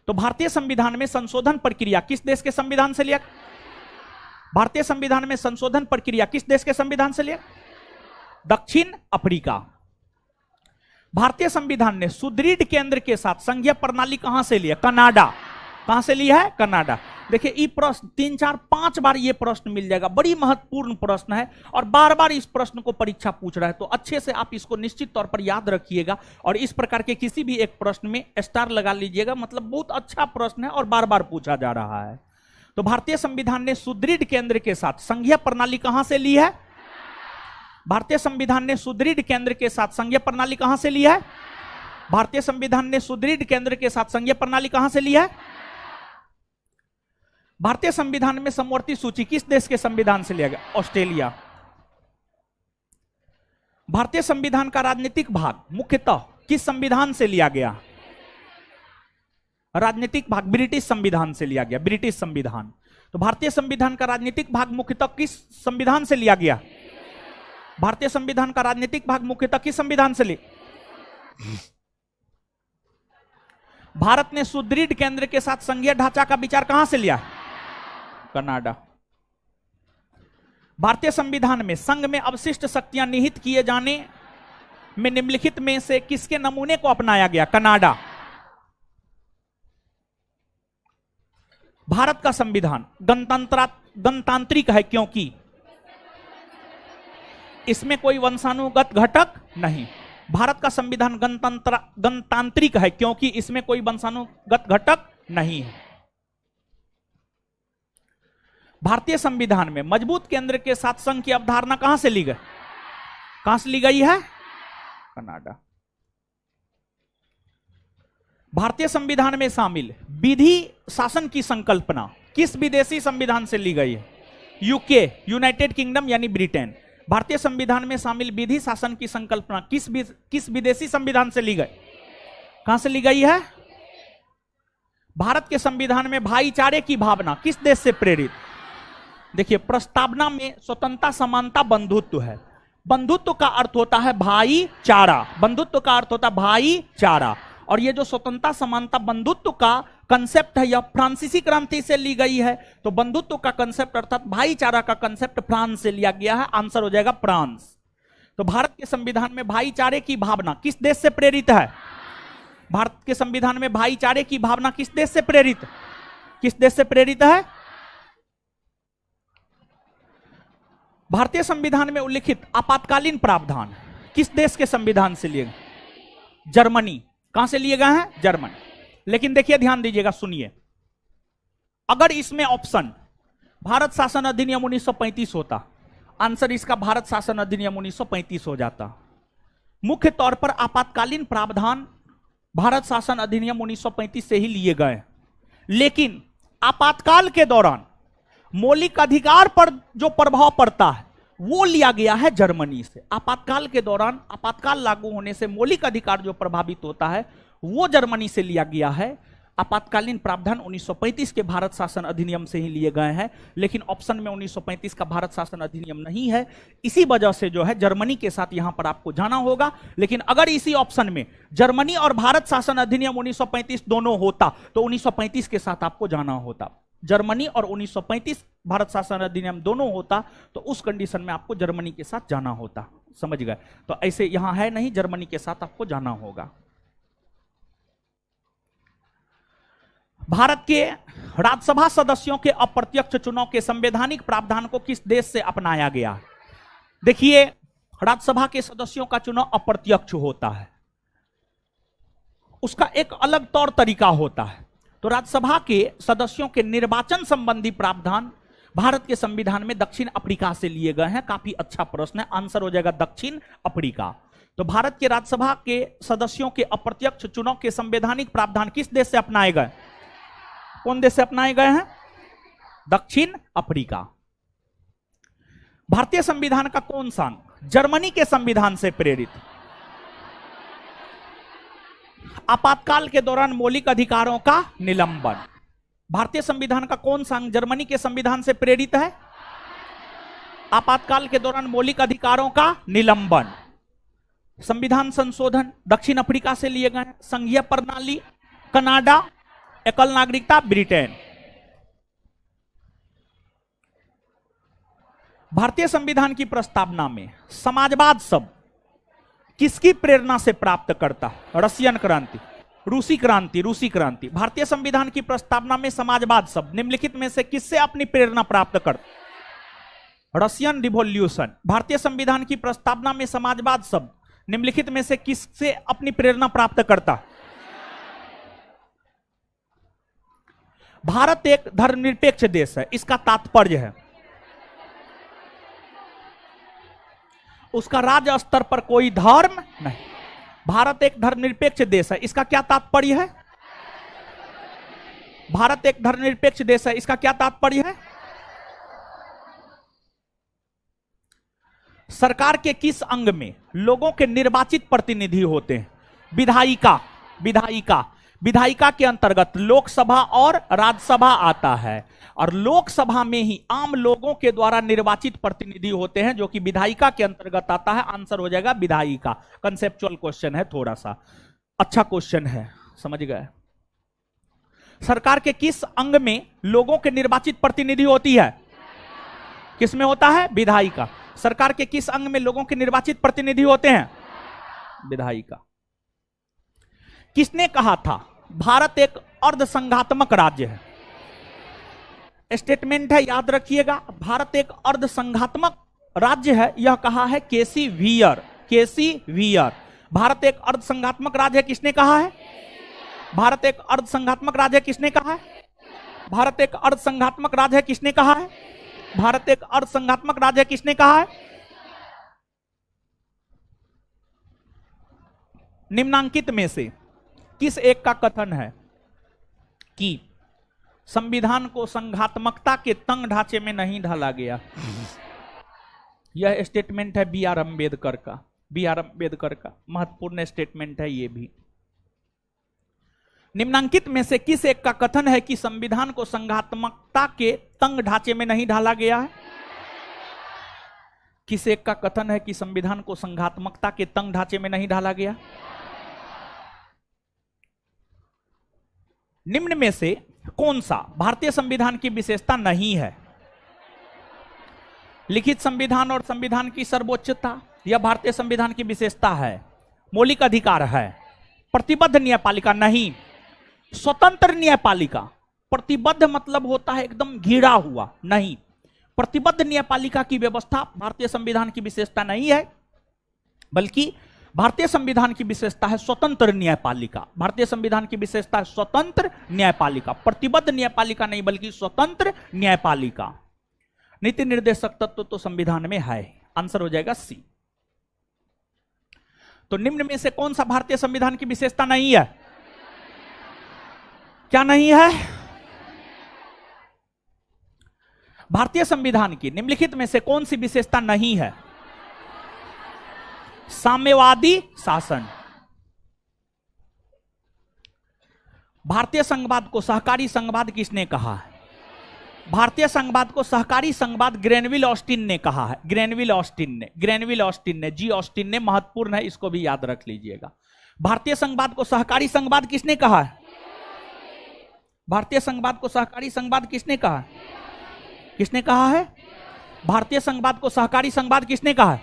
तो भारतीय संविधान में संशोधन प्रक्रिया किस देश के संविधान से लिया? भारतीय संविधान में संशोधन प्रक्रिया किस देश के संविधान से लिया? दक्षिण अफ्रीका। भारतीय संविधान ने सुदृढ़ केंद्र के साथ संघीय प्रणाली कहां से लिया? कनाडा। कहां से लिया है? कनाडा। देखिए ये प्रश्न 3, 4, 5 बार ये प्रश्न मिल जाएगा। बड़ी महत्वपूर्ण प्रश्न है और बार बार इस प्रश्न को परीक्षा पूछ रहा है। तो अच्छे से आप इसको निश्चित तौर पर याद रखिएगा और इस प्रकार के किसी भी एक प्रश्न में स्टार लगा लीजिएगा। मतलब बहुत अच्छा प्रश्न है और बार बार पूछा जा रहा है। तो भारतीय संविधान ने सुदृढ़ केंद्र के साथ संघीय प्रणाली कहां से ली है? भारतीय संविधान ने सुदृढ़ केंद्र के साथ संघीय प्रणाली कहां से ली है? भारतीय संविधान ने सुदृढ़ केंद्र के साथ संघीय प्रणाली कहां से ली है? भारतीय संविधान में समवर्ती सूची किस देश के संविधान से लिया गया? ऑस्ट्रेलिया। भारतीय संविधान का राजनीतिक भाग मुख्यतः किस संविधान से लिया गया? राजनीतिक भाग ब्रिटिश संविधान से लिया गया। ब्रिटिश संविधान। तो भारतीय संविधान का राजनीतिक भाग मुख्यतः किस संविधान से लिया गया? भारतीय संविधान का राजनीतिक भाग मुख्यतः किस संविधान से लिया? भारत ने सुदृढ़ केंद्र के साथ संघीय ढांचा का विचार कहां से लिया? कनाडा। भारतीय संविधान में संघ में अवशिष्ट शक्तियां निहित किए जाने में निम्नलिखित में से किसके नमूने को अपनाया गया? कनाडा। भारत का संविधान गणतांत्रिक है क्योंकि इसमें कोई वंशानुगत घटक नहीं। भारत का संविधान गणतांत्रिक है क्योंकि इसमें कोई वंशानुगत घटक नहीं है। भारतीय संविधान में मजबूत केंद्र के साथ संघ की अवधारणा कहां से ली गई? कहां से ली गई है? कनाडा। भारतीय संविधान में शामिल विधि शासन की संकल्पना किस विदेशी संविधान से ली गई है? यूके, यूनाइटेड किंगडम यानी ब्रिटेन। भारतीय संविधान में शामिल विधि शासन की संकल्पना किस विदेशी संविधान से ली गई? कहां से ली गई है? भारत के संविधान में भाईचारे की भावना किस देश से प्रेरित? देखिए, प्रस्तावना में स्वतंत्रता, समानता, बंधुत्व है। बंधुत्व का अर्थ होता है भाईचारा, बंधुत्व का अर्थ होता है भाईचारा। और ये जो स्वतंत्रता, समानता, बंधुत्व का कंसेप्ट है, यह फ्रांसीसी क्रांति से ली गई है। तो बंधुत्व का कंसेप्ट अर्थात भाईचारा का कंसेप्ट फ्रांस से लिया गया है। आंसर हो जाएगा फ्रांस। तो भारत के संविधान में भाईचारे की भावना किस देश से प्रेरित है? भारत के संविधान में भाईचारे की भावना किस देश से प्रेरित? किस देश से प्रेरित है? भारतीय संविधान में उल्लिखित आपातकालीन प्रावधान किस देश के संविधान से लिए गए? जर्मनी। कहां से लिए गए हैं? जर्मनी। लेकिन देखिए, ध्यान दीजिएगा, सुनिए, अगर इसमें ऑप्शन भारत शासन अधिनियम 1935 होता, आंसर इसका भारत शासन अधिनियम 1935 हो जाता। मुख्य तौर पर आपातकालीन प्रावधान भारत शासन अधिनियम 1935 से ही लिए गए, लेकिन आपातकाल के दौरान मौलिक अधिकार पर जो प्रभाव पड़ता है वो लिया गया है जर्मनी से। आपातकाल के दौरान, आपातकाल लागू होने से मौलिक अधिकार जो प्रभावित होता है वो जर्मनी से लिया गया है। आपातकालीन प्रावधान 1935 के भारत शासन अधिनियम से ही लिए गए हैं, लेकिन ऑप्शन में 1935 का भारत शासन अधिनियम नहीं है। इसी वजह से जो है जर्मनी के साथ यहां पर आपको जाना होगा। लेकिन अगर इसी ऑप्शन में जर्मनी और भारत शासन अधिनियम 1935 दोनों होता तो 1935 के साथ आपको जाना होता। जर्मनी और 1935 भारत शासन अधिनियम दोनों होता तो उस कंडीशन में आपको जर्मनी के साथ जाना होता। समझ गए? तो ऐसे यहां है नहीं, जर्मनी के साथ आपको जाना होगा। भारत के राज्यसभा सदस्यों के अप्रत्यक्ष चुनाव के संवैधानिक प्रावधान को किस देश से अपनाया गया? देखिए, राज्यसभा के सदस्यों का चुनाव अप्रत्यक्ष होता है, उसका एक अलग तौर तरीका होता है। तो राज्यसभा के सदस्यों के निर्वाचन संबंधी प्रावधान भारत के संविधान में दक्षिण अफ्रीका से लिए गए हैं। काफी अच्छा प्रश्न है, आंसर हो जाएगा दक्षिण अफ्रीका। तो भारत के राज्यसभा के सदस्यों के अप्रत्यक्ष चुनाव के संवैधानिक प्रावधान किस देश से अपनाए गए? कौन देश से अपनाए गए हैं? दक्षिण अफ्रीका। भारतीय संविधान का कौन सा अंग जर्मनी के संविधान से प्रेरित? आपातकाल के दौरान मौलिक अधिकारों का निलंबन। भारतीय संविधान का कौन सा अंग जर्मनी के संविधान से प्रेरित है? आपातकाल के दौरान मौलिक अधिकारों का निलंबन। संविधान संशोधन दक्षिण अफ्रीका से लिए गए। संघीय प्रणाली कनाडा, एकल नागरिकता ब्रिटेन। भारतीय संविधान की प्रस्तावना में समाजवाद शब्द किसकी प्रेरणा से प्राप्त करता? रशियन क्रांति, रूसी क्रांति, रूसी क्रांति। भारतीय संविधान की प्रस्तावना में समाजवाद शब्द निम्नलिखित में से किससे अपनी प्रेरणा प्राप्त करता? Russian revolution. भारतीय संविधान की प्रस्तावना में समाजवाद शब्द निम्नलिखित में से किससे अपनी प्रेरणा प्राप्त करता? भारत एक धर्मनिरपेक्ष देश है, इसका तात्पर्य है उसका राज्य स्तर पर कोई धर्म नहीं। भारत एक धर्मनिरपेक्ष देश है, इसका क्या तात्पर्य है? भारत एक धर्मनिरपेक्ष देश है, इसका क्या तात्पर्य है? सरकार के किस अंग में लोगों के निर्वाचित प्रतिनिधि होते हैं? विधायिका। विधायिका, विधायिका के अंतर्गत लोकसभा और राज्यसभा आता है, और लोकसभा में ही आम लोगों के द्वारा निर्वाचित प्रतिनिधि होते हैं, जो कि विधायिका के अंतर्गत आता है। आंसर हो जाएगा विधायिका। कंसेप्चुअल क्वेश्चन है, थोड़ा सा अच्छा क्वेश्चन है, समझ गए? सरकार के किस अंग में लोगों के निर्वाचित प्रतिनिधि होती है? किस में होता है? विधायिका। सरकार के किस अंग में लोगों के निर्वाचित प्रतिनिधि होते हैं? विधायिका। किसने कहा था भारत एक अर्धसंघात्मक राज्य है? स्टेटमेंट है, याद रखिएगा। भारत एक अर्धसंघात्मक राज्य है, यह कहा है केसी वियर। केसी वियर। भारत एक अर्धसंघात्मक राज्य है, किसने कहा है? भारत एक अर्धसंघात्मक राज्य है, किसने कहा है? भारत एक अर्धसंघात्मक राज्य है, किसने कहा है? भारत एक अर्धसंघात्मक राज्य है, किसने कहा है? निम्नांकित में से किस एक का कथन है कि संविधान को संघात्मकता के तंग ढांचे में नहीं ढाला गया? यह स्टेटमेंट है बी आर अम्बेडकर का। बी आर अम्बेडकर का महत्वपूर्ण स्टेटमेंट है ये भी। निम्नांकित में से किस एक का कथन है कि संविधान को संघात्मकता के तंग ढांचे में नहीं ढाला गया है? किस एक का कथन है कि संविधान को संघात्मकता के तंग ढांचे में नहीं ढाला गया? निम्न में से कौन सा भारतीय संविधान की विशेषता नहीं है? लिखित संविधान और संविधान की सर्वोच्चता यह भारतीय संविधान की विशेषता है। मौलिक अधिकार है। प्रतिबद्ध न्यायपालिका नहीं। स्वतंत्र न्यायपालिका, प्रतिबद्ध मतलब होता है एकदम घिरा हुआ, नहीं। प्रतिबद्ध न्यायपालिका की व्यवस्था भारतीय संविधान की विशेषता नहीं है, बल्कि भारतीय संविधान की विशेषता है स्वतंत्र न्यायपालिका। भारतीय संविधान की विशेषता है स्वतंत्र न्यायपालिका, प्रतिबद्ध न्यायपालिका नहीं बल्कि स्वतंत्र न्यायपालिका। नीति निर्देशक तत्व तो संविधान में है। आंसर हो जाएगा सी। तो निम्न में से कौन सा भारतीय संविधान की विशेषता नहीं है? क्या नहीं है? भारतीय संविधान की निम्नलिखित में से कौन सी विशेषता नहीं है? साम्यवादी शासन। भारतीय संघवाद को सहकारी संघवाद किसने कहा है? भारतीय संघवाद को सहकारी संघवाद ग्रेनविल ऑस्टिन ने कहा है। ग्रेनविल ऑस्टिन ने, ग्रेनविल ऑस्टिन ने, जी ऑस्टिन ने, महत्वपूर्ण है, इसको भी याद रख लीजिएगा। भारतीय संघवाद को सहकारी संघवाद किसने कहा है? भारतीय संघवाद को सहकारी संघवाद किसने कहा? किसने कहा है? भारतीय संघवाद को सहकारी संघवाद किसने कहा है?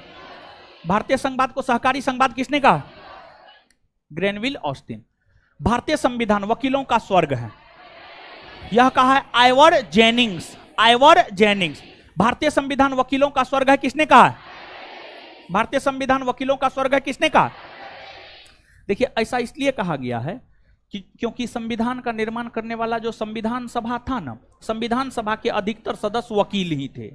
भारतीय संघवाद को सहकारी संघवाद किसने कहा? Granville Austin. भारतीय संविधान वकीलों का स्वर्ग है, यह कहा है आइवर जेनिंग्स। Ivor Jennings. भारतीय संविधान वकीलों का स्वर्ग है, किसने कहा? भारतीय संविधान वकीलों का स्वर्ग है, किसने कहा? देखिए, ऐसा इसलिए कहा गया है क्योंकि संविधान का निर्माण करने वाला जो संविधान सभा था ना, संविधान सभा के अधिकतर सदस्य वकील ही थे।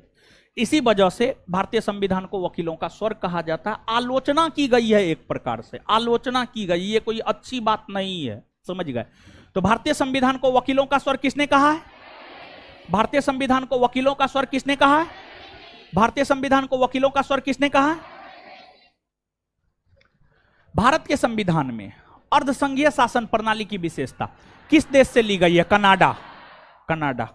इसी वजह से भारतीय संविधान को वकीलों का स्वर्ग कहा जाता है। आलोचना की गई है, एक प्रकार से आलोचना की गई, ये कोई अच्छी बात नहीं है, समझ गए? तो भारतीय संविधान को वकीलों का स्वर्ग किसने कहा है? भारतीय संविधान को वकीलों का स्वर्ग किसने कहा है? भारतीय संविधान को वकीलों का स्वर्ग किसने कहा है? भारत के संविधान में अर्धसंघीय शासन प्रणाली की विशेषता किस देश से ली गई है? कनाडा। कनाडा।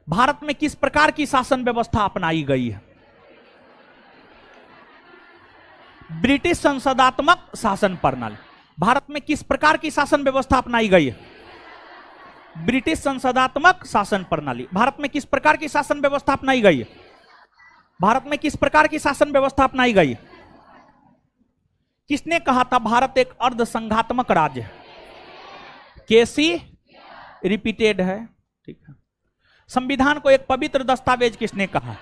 भारत में किस प्रकार की शासन व्यवस्था अपनाई गई है? ब्रिटिश संसदात्मक शासन प्रणाली। भारत में किस प्रकार की शासन व्यवस्था अपनाई गई है? ब्रिटिश संसदात्मक शासन प्रणाली। भारत में किस प्रकार की शासन व्यवस्था अपनाई गई है? भारत में किस प्रकार की शासन व्यवस्था अपनाई गई है? किसने कहा था भारत एक अर्धसंघात्मक राज्य है? केसी रिपीटेड है, ठीक है। संविधान को एक पवित्र दस्तावेज किसने कहा?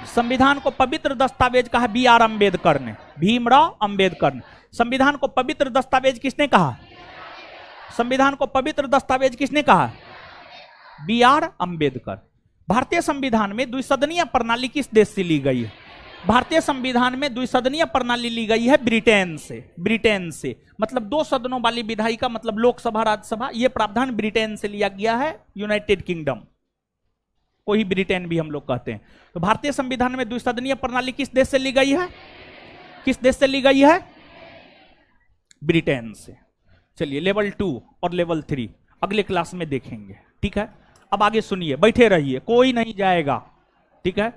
संविधान को पवित्र दस्तावेज कहा बी आर अम्बेडकर ने, भीमराव अंबेडकर ने। संविधान को पवित्र दस्तावेज किसने कहा? संविधान को पवित्र दस्तावेज किसने कहा? B R Ambedkar. भारतीय संविधान में द्विसदनीय प्रणाली किस देश से ली गई है? भारतीय संविधान में द्विसदनीय प्रणाली ली गई है ब्रिटेन से। ब्रिटेन से मतलब दो सदनों वाली विधायिका, मतलब लोकसभा राज्यसभा, यह प्रावधान ब्रिटेन से लिया गया है, यूनाइटेड किंगडम को ही ब्रिटेन भी हम लोग कहते हैं। तो भारतीय संविधान में द्विसदनीय प्रणाली किस देश से ली गई है? किस देश से ली गई है? ब्रिटेन से। चलिए, लेवल 2 और लेवल 3 अगले क्लास में देखेंगे, ठीक है। अब आगे सुनिए, बैठे रहिए, कोई नहीं जाएगा, ठीक है।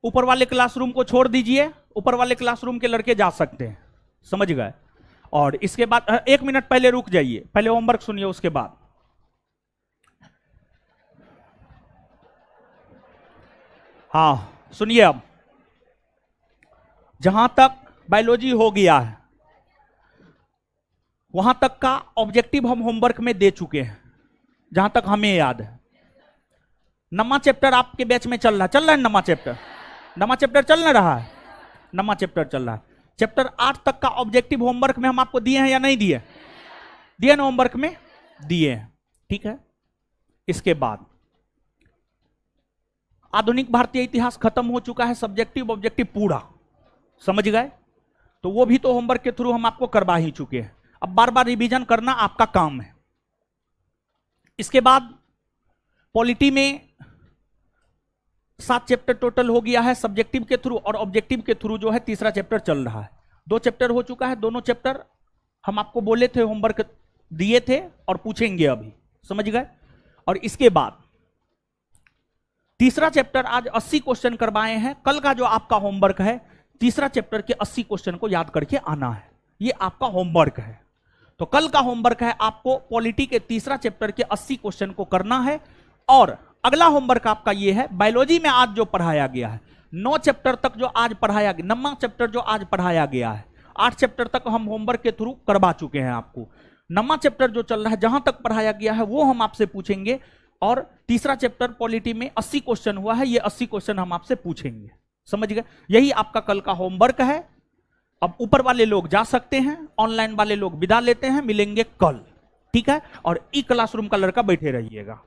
ऊपर वाले क्लासरूम को छोड़ दीजिए, ऊपर वाले क्लासरूम के लड़के जा सकते हैं, समझ गए। और इसके बाद 1 मिनट पहले रुक जाइए, पहले होमवर्क सुनिए, उसके बाद हाँ सुनिए। अब जहां तक बायोलॉजी हो गया है वहां तक का ऑब्जेक्टिव हम होमवर्क में दे चुके हैं, जहां तक हमें याद है। नमा चैप्टर आपके बैच में चल रहा है नमा चैप्टर, नमा चैप्टर चल ना रहा है, नमा चैप्टर चल रहा है। चैप्टर 8 तक का ऑब्जेक्टिव होमवर्क में हम आपको दिए हैं या नहीं दिए? दिए ना, होमवर्क में दिए हैं, ठीक है। इसके बाद आधुनिक भारतीय इतिहास खत्म हो चुका है, सब्जेक्टिव ऑब्जेक्टिव पूरा, समझ गए। तो वो भी तो होमवर्क के थ्रू हम आपको करवा ही चुके हैं। अब बार बार रिवीजन करना आपका काम है। इसके बाद पॉलिटी में 7 चैप्टर टोटल हो गया है सब्जेक्टिव के थ्रू, और ऑब्जेक्टिव के थ्रू जो है तीसरा चैप्टर चल रहा है। 2 चैप्टर हो चुका है, दोनों चैप्टर हम आपको बोले थे, होमवर्क दिए थे और पूछेंगे अभी, समझ गए। और इसके बाद तीसरा चैप्टर आज 80 क्वेश्चन करवाए हैं। कल का जो आपका होमवर्क है तीसरा चैप्टर के 80 क्वेश्चन को याद करके आना है, ये आपका होमवर्क है। तो कल का होमवर्क है आपको पॉलिटी के तीसरा चैप्टर के 80 क्वेश्चन को करना है। और अगला होमवर्क आपका ये है, बायोलॉजी में आज जो पढ़ाया गया है 9 चैप्टर तक जो आज पढ़ाया गया, 9वां चैप्टर जो आज पढ़ाया गया है, 8 चैप्टर तक हम होमवर्क के थ्रू करवा चुके हैं आपको। 9वां चैप्टर जो चल रहा है जहां तक पढ़ाया गया है वो हम आपसे पूछेंगे। और तीसरा चैप्टर पॉलिटी में 80 क्वेश्चन हुआ है, ये 80 क्वेश्चन हम आपसे पूछेंगे, समझ गए। यही आपका कल का होमवर्क है। अब ऊपर वाले लोग जा सकते हैं, ऑनलाइन वाले लोग विदा लेते हैं, मिलेंगे कल, ठीक है। और ई क्लासरूम का लड़का बैठे रहिएगा।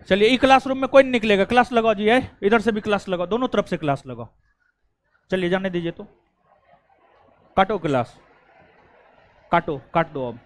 चलिए ई क्लासरूम में कोई नहीं निकलेगा, क्लास लगाओ जी, है इधर से भी क्लास लगाओ, दोनों तरफ से क्लास लगाओ। चलिए जाने दीजिए, तो काटो क्लास, काटो, काट दो अब।